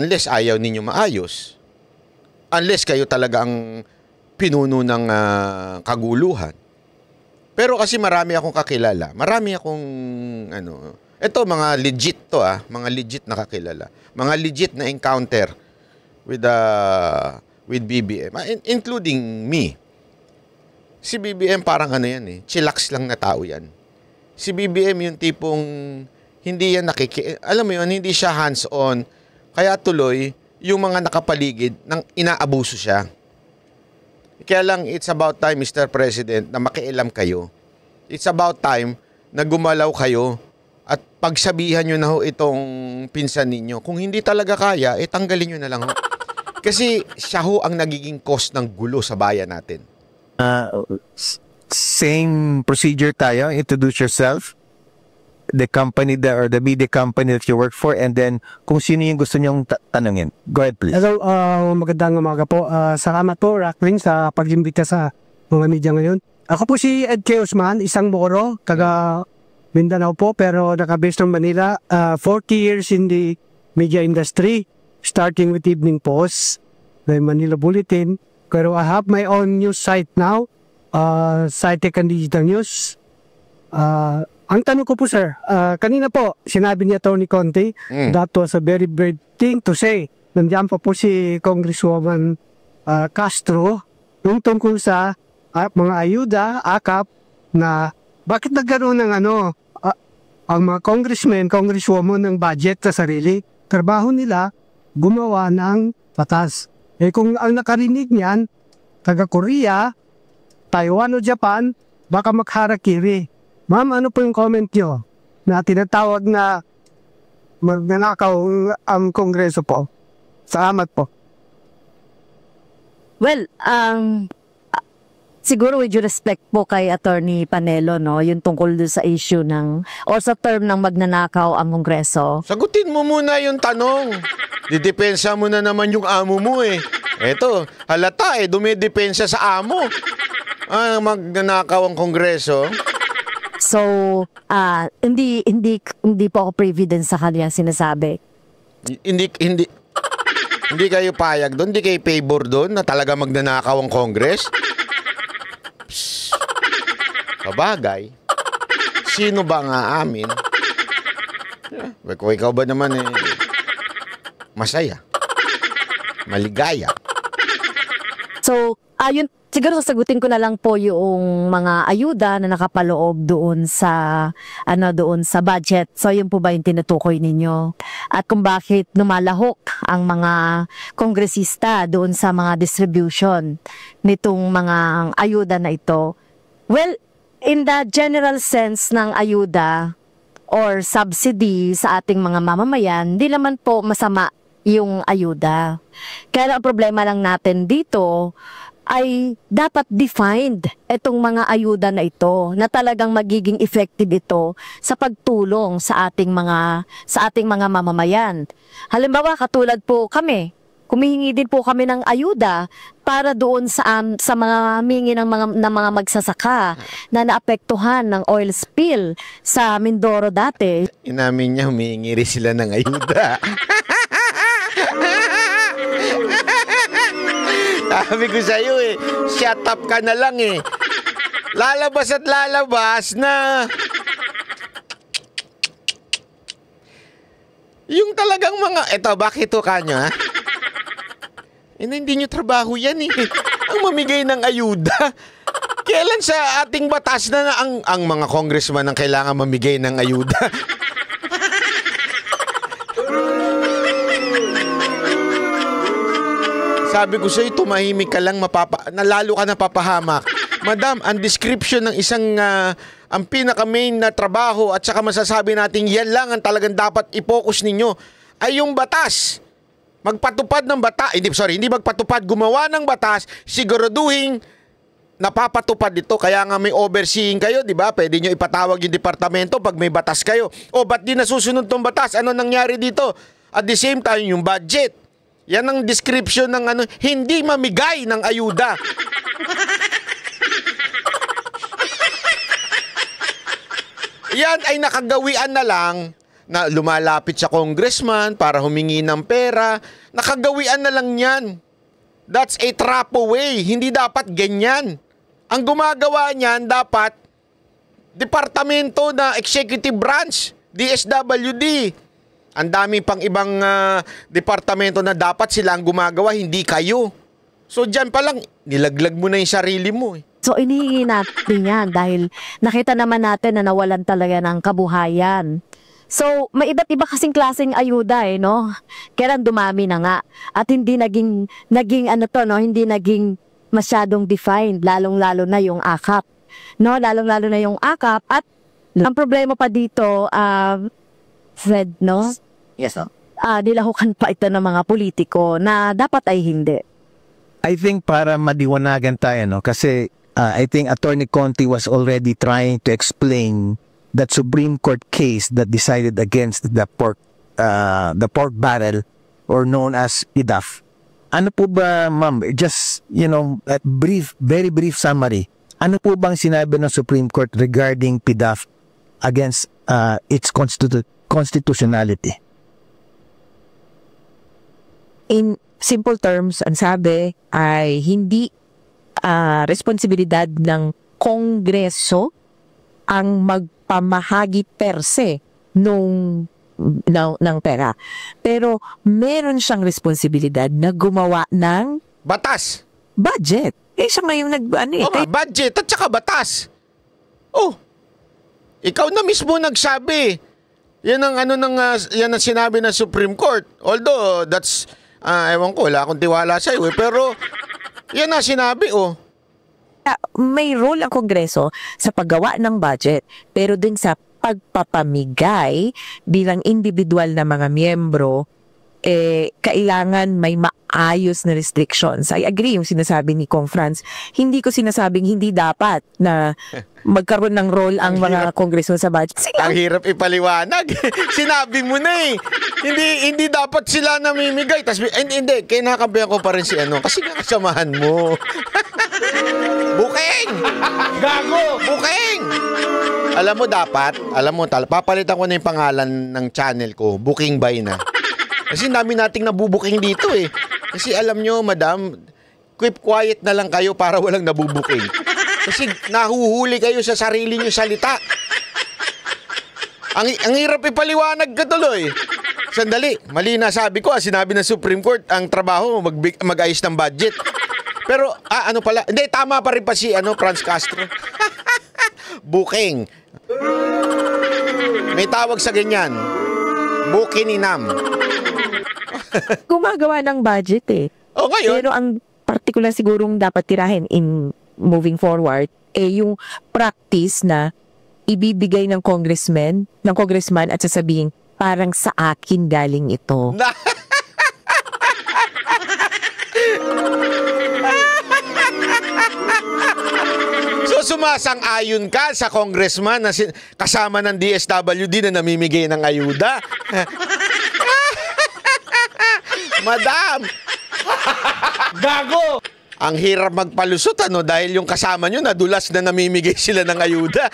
Unless ayaw ninyo maayos. Unless kayo talaga ang pinuno ng kaguluhan. Pero kasi marami akong kakilala. Marami akong ito mga legit to mga legit na kakilala. Mga legit na encounter with BBM, including me. Si BBM parang yan eh, chillax lang na tao yan. Si BBM yung tipong hindi yan alam mo yun, hindi siya hands-on. Kaya tuloy, yung mga nakapaligid, inaabuso siya. Kaya lang, it's about time, Mr. President, na makialam kayo. It's about time na gumalaw kayo at pagsabihan nyo na itong pinsan ninyo. Kung hindi talaga kaya, tanggalin nyo na lang Kasi siya ang nagiging cause ng gulo sa bayan natin. Same procedure tayo. Introduce yourself. the company or the media company that you work for, and then kung sino yung gusto niyong tanungin. Go ahead, please. Hello, magandang umaga po. Salamat po, Rockling, sa pag-imbita sa mga media ngayon. Ako po si Ed K. Usman, isang Moro, taga Mindanao po, pero naka-based ng Manila. 40 years in the media industry, starting with Evening Post, the Manila Bulletin. Pero I have my own news site now, Sitecan Digital News. Ang tanong ko po, sir, kanina po, sinabi ni Atty. Conte, that was a very brave thing to say. Nandiyan pa po si Congresswoman Castro, yung tungkol sa mga ayuda, AKAP, na bakit nagkaroon ng ang mga congressmen, congresswoman ng budget sa sarili. Trabaho nila, gumawa ng batas. Kung ang nakarinig niyan, taga Korea, Taiwan o Japan, baka magharakiri. Ma'am, ano po yung comment nyo na tinatawag na magnanakaw ang Kongreso po? Salamat po. Well, siguro with due respect po kay Attorney Panelo, no, yung tungkol doon sa issue ng, or sa term ng magnanakaw ang Kongreso. Sagutin mo muna yung tanong. Didepensa mo na naman yung amo mo eh. Eto, halata dumidepensa sa amo. Magnanakaw ang Kongreso. So, hindi po ako privy din sa kanya sinasabi. Hindi kayo payag doon, hindi kayo favor doon na talaga magnanakaw ang Congress? Kabagay. Sino ba ang aamin? Kung ikaw ba naman masaya, maligaya. So, ayun, siguro sasagutin ko na lang po yung mga ayuda na nakapaloob doon sa budget. So, yun po ba yung tinutukoy ninyo? At kung bakit numalahok ang mga kongresista doon sa mga distribution nitong mga ayuda na ito? Well, in the general sense ng ayuda or subsidy sa ating mga mamamayan, di naman po masama yung ayuda. Kaya ang problema lang natin dito ay dapat defined itong mga ayuda na ito na talagang magiging effective ito sa pagtulong sa ating mga mamamayan. Halimbawa, katulad po kami, kumihingi din po kami ng ayuda para doon sa mga mingi ng mga magsasaka na naapektuhan ng oil spill sa Mindoro dati. Inamin niya, humihingi rin sila ng ayuda. Sabi ko sa'yo shut up ka na lang Lalabas at lalabas na yung talagang mga, eto, bakit ito kanyo, ha? Hindi nyo trabaho yan ang mamigay ng ayuda. Kailan sa ating batas na ang mga congressman ang kailangan mamigay ng ayuda? Sabi ko sa'yo, tumahimik ka lang, nalalo ka napapahamak. Madam, ang description ng isang, ang pinaka-main na trabaho at saka masasabi natin yan lang ang talagang dapat i-focus ninyo ay yung batas. Magpatupad ng batas, hindi magpatupad, gumawa ng batas, siguraduhin napapatupad ito. Kaya nga may overseeing kayo, di ba? Pwede nyo ipatawag yung departamento pag may batas kayo. O, ba't di nasusunod tong batas? Ano nangyari dito? At the same time, yung budget. Yan ang description ng hindi mamigay ng ayuda. Yan ay nakagawian na lang na lumalapit sa congressman para humingi ng pera. Nakagawian na lang yan. That's a trap away. Hindi dapat ganyan. Ang gumagawa niyan dapat departamento na executive branch, DSWD. Ang dami pang ibang departamento na dapat sila ang gumagawa, hindi kayo. So dyan pa lang, nilaglag mo na yung sarili mo. So inihingi natin yan dahil nakita naman natin na nawalan talaga ng kabuhayan. So may iba't iba kasing klaseng ayuda no? Kaya dumami na nga. At hindi naging hindi naging masyadong defined, lalong-lalo na yung AKAP. No? Lalong-lalo na yung AKAP. At ang problema pa dito, Fred, no? Yes, no? Nilahukan pa ito ng mga politiko na dapat ay hindi. I think para madiwanagan tayo, no? Kasi I think Attorney Conte was already trying to explain that Supreme Court case that decided against the pork barrel, or known as PDAF. Ano po ba, ma'am, just, a very brief summary. Ano po bang sinabi ng Supreme Court regarding PDAF against its constitutionality? In simple terms, ang sabi ay hindi responsibilidad ng Kongreso ang magpamahagi per se ng pera. Pero meron siyang responsibilidad na gumawa ng Batas. budget. Siya ngayong Budget at saka batas. Oh, ikaw na mismo nagsabi. Yan ang sinabi ng Supreme Court. Although, that's, ewan ko, wala akong tiwala sa iyo. Pero, yan ang sinabi, may role ang Kongreso sa paggawa ng budget, pero din sa pagpapamigay bilang individual na mga miyembro, kailangan may maayos na restrictions. I agree yung sinasabi ni Kong Franz. Hindi ko sinasabing hindi dapat na magkaroon ng role ang mga Kongreso sa budget. Ang hirap ipaliwanag. Sinabi mo na eh. Hindi dapat sila namimigay. Hindi, kinakampihan ko pa rin si kasi nakasamahan mo. Buking! Gago! Buking! Alam mo, papalitan ko na yung pangalan ng channel ko, Buking Bay na. Kasi dami nating nabubuking dito eh. Kasi alam nyo, madam, keep quiet na lang kayo para walang nabubuking. Kasi nahuhuli kayo sa sarili nyo salita. Ang hirap ipaliwanag ka tuloy. Sandali, mali na sabi ko, sinabi ng Supreme Court, ang trabaho mag-ayos ng budget. Pero, hindi, tama pa rin pa si Franz Castro. Buking. May tawag sa ganyan. Bukininam. Gumagawa ng budget Ngayon. Pero ang particular sigurong dapat tirahin in moving forward, yung practice na ibibigay ng congressman at sasabihin, parang sa akin galing ito. So sumasang-ayon ka sa congressman na kasama ng DSWD na namimigay ng ayuda? Madam! Gago! Ang hirap magpalusot dahil yung kasama nyo nadulas na namimigay sila ng ayuda.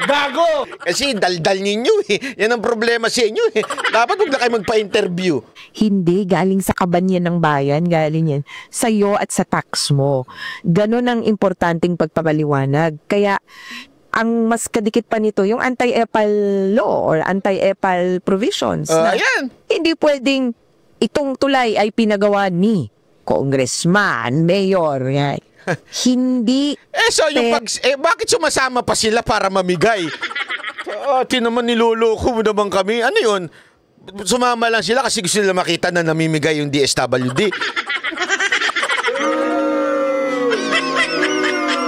Gago! Kasi daldal ninyo Yan ang problema sa inyo Dapat huwag na kayo magpa-interview. Hindi, galing sa kabanyan ng bayan, galing yan sa'yo at sa tax mo. Ganon ang importanteng pagpapaliwanag. Kaya, ang mas kadikit pa nito, yung anti-EPAL law or anti-EPAL provisions. Ayan. Hindi pwedeng itong tulay ay pinagawa ni congressman, mayor, yan. Hindi. Bakit sumasama pa sila para mamigay? Naman niloloko mo naman kami. Ano yun? Sumama lang sila kasi gusto nila makita na namimigay yung DSWD.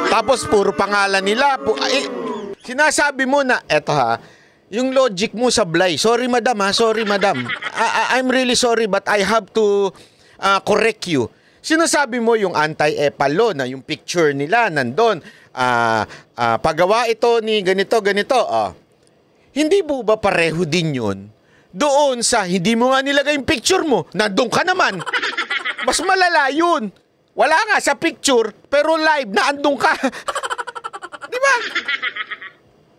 Tapos puro pangalan nila. Sinasabi mo na, yung logic mo sablay. Sorry madam. I'm really sorry but I have to correct you. Sinasabi mo yung anti-EPAL law na yung picture nila nandun. Paggawa ito ni ganito. Hindi po ba pareho din yun? Doon sa hindi mo nga nilagay yung picture mo, nandun ka naman. Mas malala yun. Wala nga sa picture, pero live na andun ka. Di ba?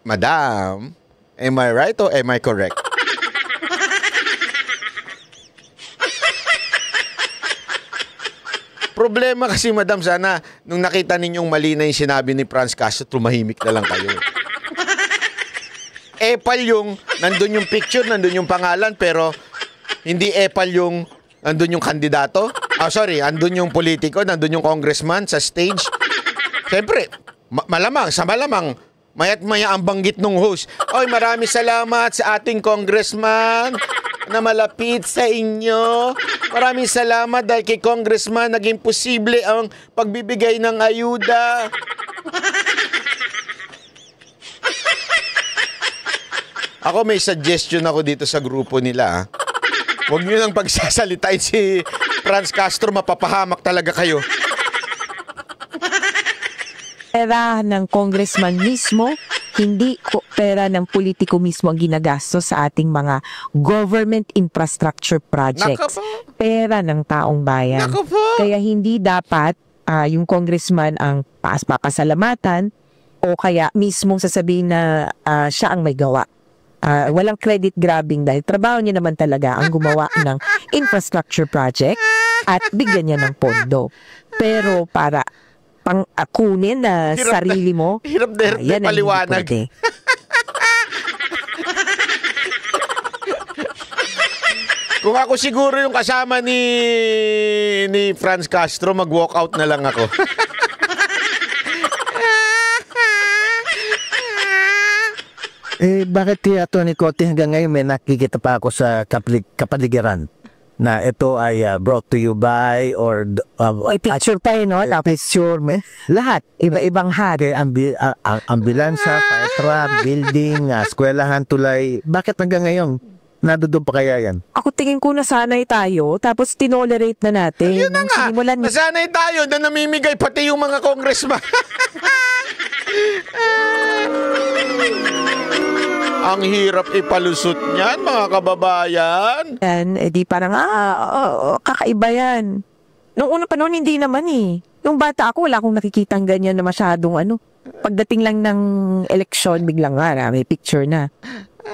Madam, am I right or am I correct? Problema kasi, madam, sana nung nakita ninyong mali na yung sinabi ni Franz Castro, tumahimik na lang kayo. EPAL yung, nandun yung picture, nandun yung pangalan, pero hindi EPAL yung, nandun yung kandidato. Nandun yung politiko, nandun yung congressman sa stage. Siyempre, malamang, maya't maya ang banggit nung host. Oy, maraming salamat sa ating congressman na malapit sa inyo. Maraming salamat dahil kay congressman naging posible ang pagbibigay ng ayuda. Ako may suggestion ako dito sa grupo nila. Huwag nyo nang pagsasalitain si Franz Castro, mapapahamak talaga kayo. Era ng congressman mismo hindi pera ng politiko mismo ang ginagastos sa ating mga government infrastructure projects. Pera ng taong bayan. Kaya hindi dapat yung congressman ang pasalamatan o kaya mismong sasabihin na siya ang may gawa. Walang credit grabbing dahil trabaho niya naman talaga ang gumawa ng infrastructure project at bigyan niya ng pondo. Pero para pang-akunin na sarili mo, hirap na yan ang hindi paliwanag. pwede. Kung ako siguro yung kasama ni Franz Castro, mag-walk out na lang ako. Bakit Tony Cote hanggang ngayon may nakikita pa ako sa kapaligiran na ito ay brought to you by or Picture pa no? picture lahat Iba-ibang hat. ambulansya, fire truck, building, eskwelahan, tulay. Bakit hanggang ngayon nadoon pa kaya yan? Ako tingin ko nasanay tayo, tapos tinolerate na natin. Yun na nga, Sinimulan nasanay tayo na namimigay pati yung mga congressman. Ang hirap ipalusot niyan, mga kababayan. yan, di parang, kakaiba yan. Noong unang panahon, hindi naman Nung bata ako, wala akong nakikitang ganyan na masyadong Pagdating lang ng eleksyon, biglang may picture na.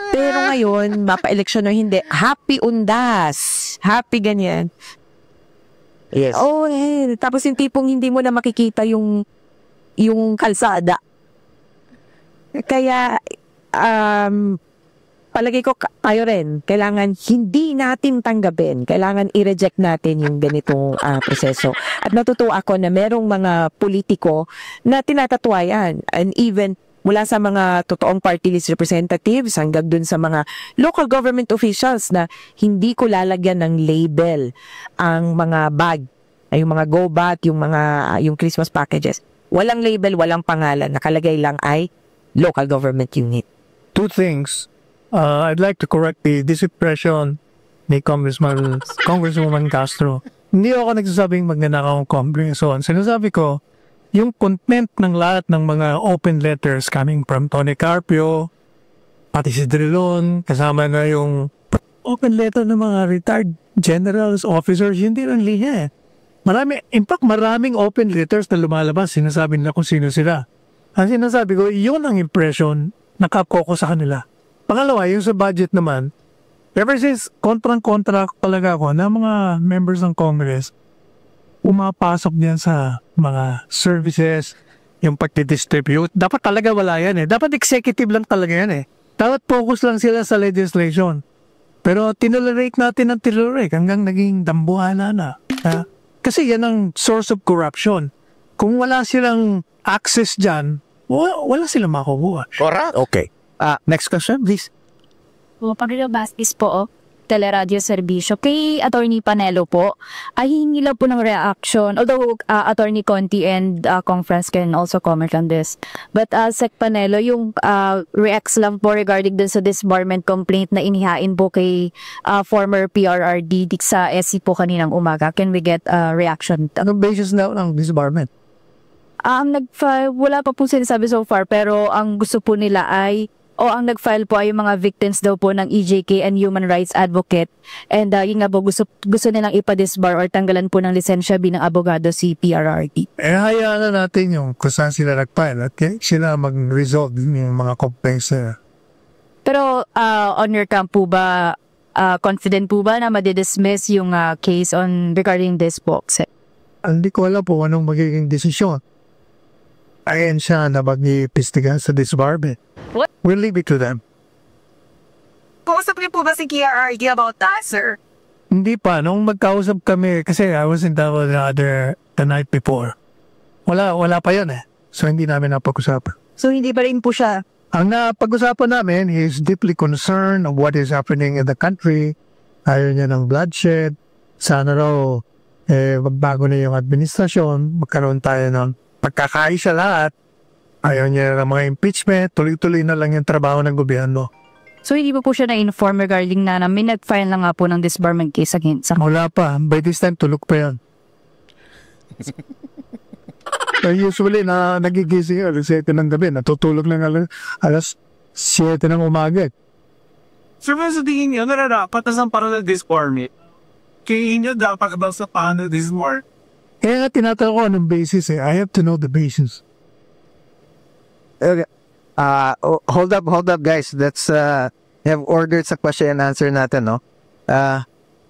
Pero ngayon, mapa-eleksyon o hindi, happy undas. Happy ganyan. Yes. Tapos yung tipong hindi mo na makikita yung kalsada. Kaya, palagi ko tayo rin, kailangan hindi natin tanggapin, kailangan i-reject natin yung ganitong proseso. At natutuwa ako na merong mga politiko na tinatatwayan, and even mula sa mga totoong party list representatives hanggang dun sa mga local government officials na hindi ko lalagyan ng label ang mga bag, yung mga go bag, yung Christmas packages. Walang label, walang pangalan, nakalagay lang ay local government unit. Two things. I'd like to correct this impression ni Congresswoman Castro. Hindi ako nagsasabing magnanakaw ang Congress. So, ang sinasabi ko, yung content ng lahat ng mga open letters coming from Tony Carpio, pati si Drilon, kasama na yung open letter ng mga retired generals, officers, hindi lang liha in fact, maraming open letters na lumalabas, sinasabi nila kung sino sila. Ang sinasabi ko, yun ang impression nakakoko sa kanila. Pangalawa, yung sa budget naman, ever since kontrang-kontra talaga ako na mga members ng Congress, umapasok diyan sa mga services, yung pagdidistribute. Dapat talaga wala yan Dapat executive lang talaga yan Dapat focus lang sila sa legislation. Pero tinolerate natin ang tinulerate hanggang naging dambuhana na. Kasi yan ang source of corruption. Kung wala silang access dyan, wala silang makukuha. Correct. Okay. Next question, please. Pagilo Bastis po, Teleradio Servicio. Kay Attorney Panelo po, ay hingi lang po ng reaction. Although Attorney Conti and Conference can also comment on this. But Sec Panelo, yung reacts lang po regarding dun sa disbarment complaint na inihain po kay former PRRD sa SC po kaninang umaga. Can we get a reaction? Anong basis na ng disbarment? Wala pa po sinasabi so far, pero ang gusto po nila ay ang nag-file po ay yung mga victims daw po ng EJK and human rights advocate. And yun nga po, gusto nilang ipa-disbar or tanggalan po ng lisensya bilang abogado si PRRD. Hayaan na natin yung kung saan sila nag-file at sila mag-resolve yung mga complaints nila. Pero on your camp po ba, confident po ba na madidismiss yung case regarding this box? Hindi ko alam po anong magiging desisyon. Ayan siya na mag-iipistigan sa disbarment. What? We'll leave it to them. Kausap niyo po ba si PRRD about that, sir? Hindi pa. Nung magkausap kami, kasi I was in Davao the night before. Wala pa yun So hindi namin napag-usapan. So hindi pa rin po siya? Ang napag-usapan namin, he is deeply concerned of what is happening in the country. Ayaw niya ng bloodshed. Sana raw, magbago na yung administrasyon. Magkaroon tayo ng pagkakaisa lahat. Ayaw niya ng mga impeachment, tuloy-tuloy na lang yung trabaho ng gobyerno. So hindi po siya na-inform regarding na may nag-file na nga po ng disbarment case against sa... Wala pa. By this time, tulog pa yan. Usually, nagigising alas 7 ng gabi. Natutulog lang alas 7 ng umaga. Sir, sa tingin niyo, nararapat na saan para na-disformate? Kaya inyo dapat ba sa paano disform? Kaya nga tinatanong ko anong basis eh. I have to know the basis. Okay. Hold up guys. Let's have ordered sa question and answer natin, no?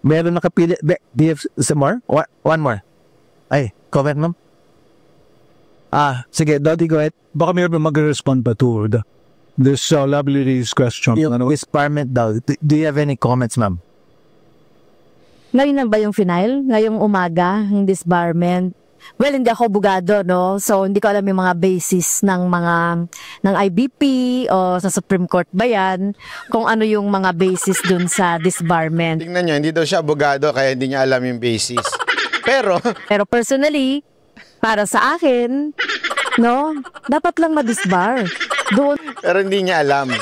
Meron nakapili. Do you have some more? One more. Ay, comment, ma'am? Sige, Dodi, go ahead. Baka meron mag-respond pa to this lovely lady's question. Yung disbarment daw. Do you have any comments, ma'am? Ngayon na ba yung final? Ngayong umaga, yung disbarment? Well, hindi ako abogado, no? So, hindi ko alam yung mga basis ng IBP o sa Supreme Court ba yan, kung ano yung mga basis dun sa disbarment. Tingnan nyo, hindi daw siya abogado kaya hindi niya alam yung basis. Pero Personally, para sa akin, no, dapat lang ma-disbar. Doon. Pero hindi niya alam.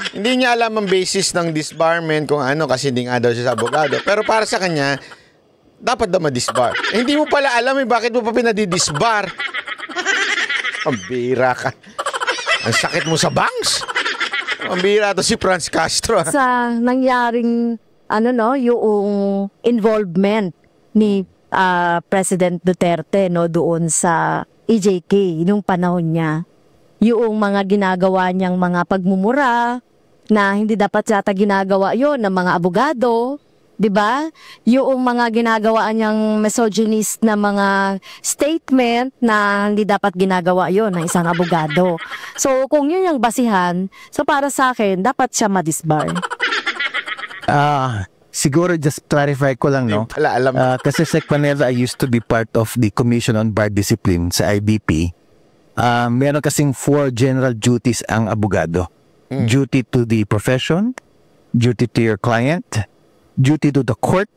Hindi niya alam ang basis ng disbarment kung ano kasi hindi nga daw siya sa abogado. Pero para sa kanya, dapat daw ma-disbar. Hindi mo pala alam bakit mo pa pinadidisbar. Ang bira ka. Ang sakit mo sa bangs. Ang bira to si Franz Castro. Sa nangyaring, yung involvement ni President Duterte, no, doon sa EJK, nung panahon niya. Yung mga ginagawa niyang mga pagmumura, na hindi dapat yata ginagawa yon ng mga abogado, 'di ba? Yung mga ginagawa niyang misogynist na mga statement na hindi dapat ginagawa yon ng isang abogado. So kung yun yung basihan, so para sa akin dapat siya ma-disbar. Siguro just clarify ko lang, no? Pala alam. Kasi Sec Panela, I used to be part of the Commission on Bar Discipline sa IBP. Meron kasing 4 general duties ang abogado. Duty to the profession, duty to your client, duty to the court,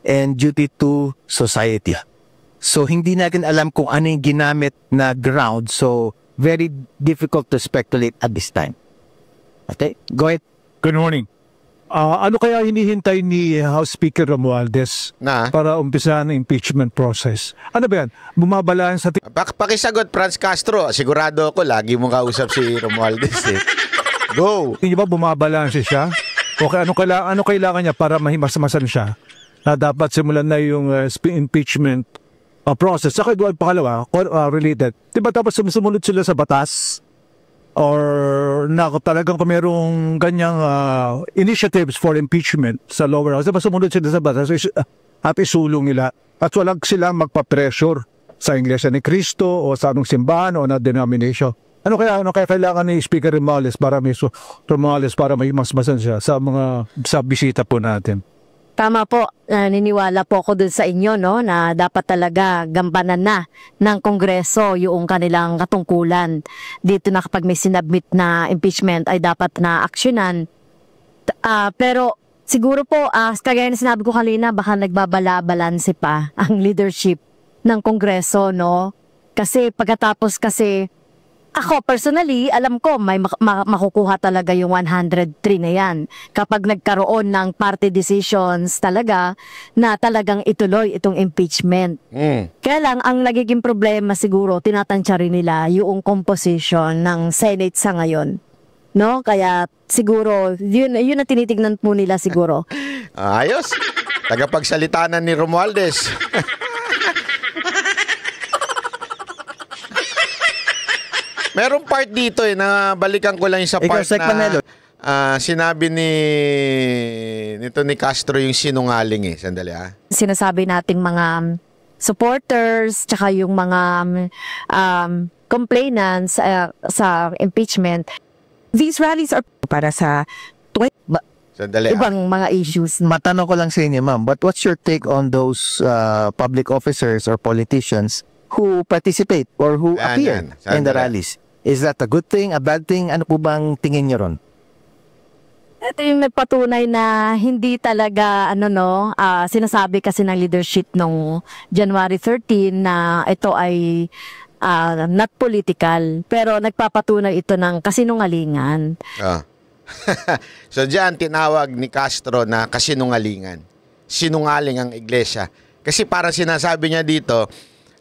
and duty to society. So, hindi natin alam kung ano yung ginamit na ground. So, very difficult to speculate at this time. Okay? Go ahead. Good morning. Ano kaya hinihintay ni House Speaker Romualdez Na? para umpisahan ang impeachment process? Ano ba yan? Bumabalaan sa... Pakisagot, Franz Castro. Sigurado ako, lagi mong kausap si Romualdez eh. Go! Hindi ba bumabalanse siya? Okay, ano kailangan niya para mahimasmasan siya na dapat simulan na yung impeachment process? Saka doon pangalawa, related. Diba tapos sumunod sila sa batas? Or talagang kung merong ganyang initiatives for impeachment sa lower house, diba sumunod sila sa batas at isulong nila at walang silang magpa-pressure sa Iglesia ni Cristo o sa anong simbahan o na denomination. Ano kaya kailangan ni Speaker Romualdez para may masmasan siya sa bisita po natin? Tama po, naniniwala po ako dun sa inyo, no, na dapat talaga gampanan na ng Kongreso yung kanilang katungkulan. Dito na kapag may sinabmit na impeachment ay dapat na aksyonan. Pero siguro po, kagaya na sinabi ko kanina, baka nagbabala-balanse pa ang leadership ng Kongreso, no? Kasi pagkatapos ako personally, alam ko may makukuha talaga yung 103 na yan kapag nagkaroon ng party decisions talaga na talagang ituloy itong impeachment. Kaya lang, ang nagiging problema siguro, tinatansya rin nila yung composition ng Senate sa ngayon. No? Kaya siguro, yun ang tinitignan po nila siguro. Ayos. Tagapagsalita na ni Romualdez. Merong part dito na balikan ko lang yung sa part na sinabi nito ni Castro yung sinungaling Sandali Sinasabi nating mga supporters tsaka yung mga complainants sa impeachment. These rallies are para sa Sandali ibang mga issues. Matanong ko lang sa inyo, ma'am, but what's your take on those public officers or politicians who participate or who appear in the rallies? Is that a good thing, a bad thing? Ano po bang tingin niyo ron? Ito yung nagpatunay na hindi talaga, sinasabi kasi ng leadership nung January 13 na ito ay not political. Pero nagpapatunay ito ng kasinungalingan. So dyan, tinawag ni Castro na kasinungalingan. Sinungaling ang iglesia. Kasi parang sinasabi niya dito,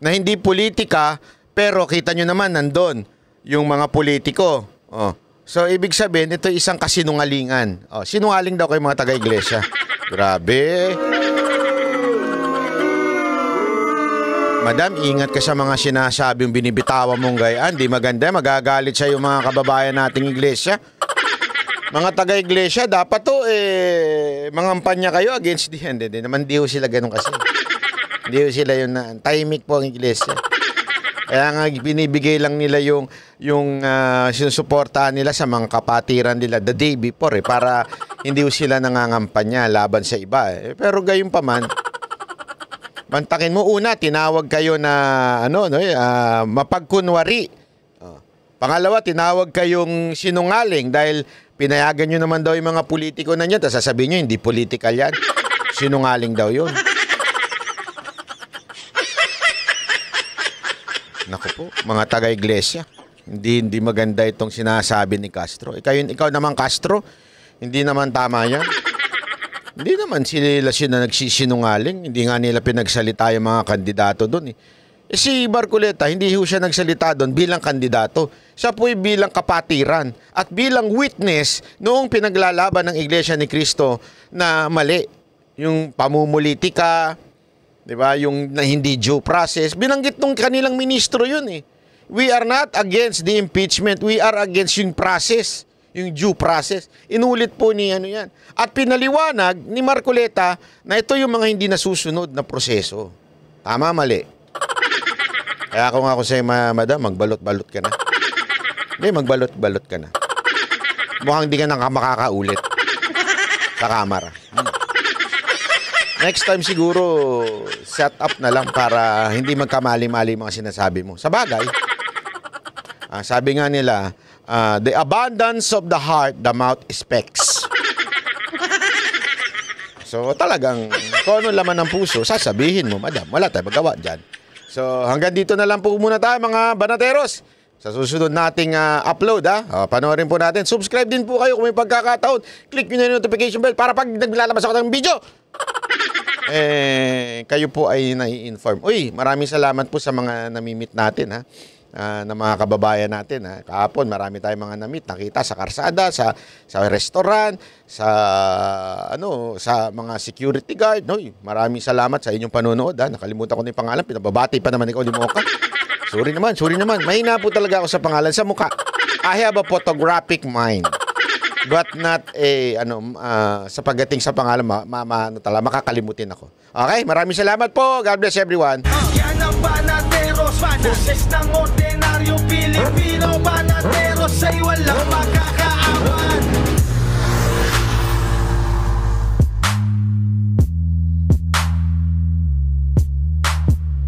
na hindi politika, pero kita nyo naman nandun yung mga politiko. Oh. So, ibig sabihin, ito isang kasinungalingan. Oh, sinungaling daw kayo mga taga-iglesia. Grabe. Madam, ingat ka sa mga sinasabing binibitawan mong gayaan. Di maganda, magagalit sa yung mga kababayan nating iglesia. Mga taga-iglesia, dapat to, mangampanya kayo against the end. Hindi naman, di ho sila ganun kasi. Hindi ho sila yun na, tahimik po ang iglesia. Kaya nga, binibigay lang nila yung sinusuportahan nila sa mga kapatiran nila the day before, para hindi ho sila nangangampanya laban sa iba. Pero gayon pa man, bantakin mo, una, tinawag kayo na mapagkunwari. Pangalawa, tinawag kayong sinungaling dahil pinayagan nyo naman daw yung mga politiko na nyo. Tapos sasabihin nyo, hindi political yan. Sinungaling daw yun. Naku po, mga taga-iglesia. Hindi maganda itong sinasabi ni Castro. Ikaw naman, Castro, hindi naman tama yan. Hindi naman sila na nagsisinungaling. Hindi nga nila pinagsalita yung mga kandidato doon. Si Marcoleta, hindi ho siya nagsalita doon bilang kandidato. Siya po'y bilang kapatiran at bilang witness noong pinaglalaban ng Iglesia ni Cristo na mali. Yung pamumulitika, di ba? Yung na hindi due process. Binanggit nung kanilang ministro yun eh. We are not against the impeachment. We are against yung process. Yung due process. Inulit po ni yan. At pinaliwanag ni Marcoleta na ito yung mga hindi nasusunod na proseso. Tama, mali. Kaya kung ako sa'yo, madam, magbalot-balot ka na. Hindi, magbalot-balot ka na. Mukhang di ka na makakaulit sa kamera. Next time siguro, set up na lang para hindi magkamali-mali mga sinasabi mo. Sa bagay, sabi nga nila, the abundance of the heart, the mouth speaks. So talagang, kung ano laman ng puso, sasabihin mo, madam, wala tayo magawa dyan. So hanggang dito na lang po muna tayo mga banateros. Sa susunod nating upload, panoorin po natin. Subscribe din po kayo kung may pagkakataon. Click nyo na yung notification bell para pag naglalabas ako ng video, kayo po ay nai-inform. Uy, maraming salamat po sa mga namimit natin, na mga kababayan natin. Kahapon, marami tayong mga namit. Nakita sa karsada, sa restaurant, sa mga security guard. Uy, maraming salamat sa inyong panonood. Nakalimutan ko na yung pangalan. Pinababati pa naman ikaw ni Mocha. Sorry naman. Mahina po talaga ako sa pangalan. Sa mukha, I have a photographic mind. But not sa pagdating sa pangalan, makakalimutin ako. Okay, maraming salamat po. God bless everyone. Yan ang Banateros, boses ng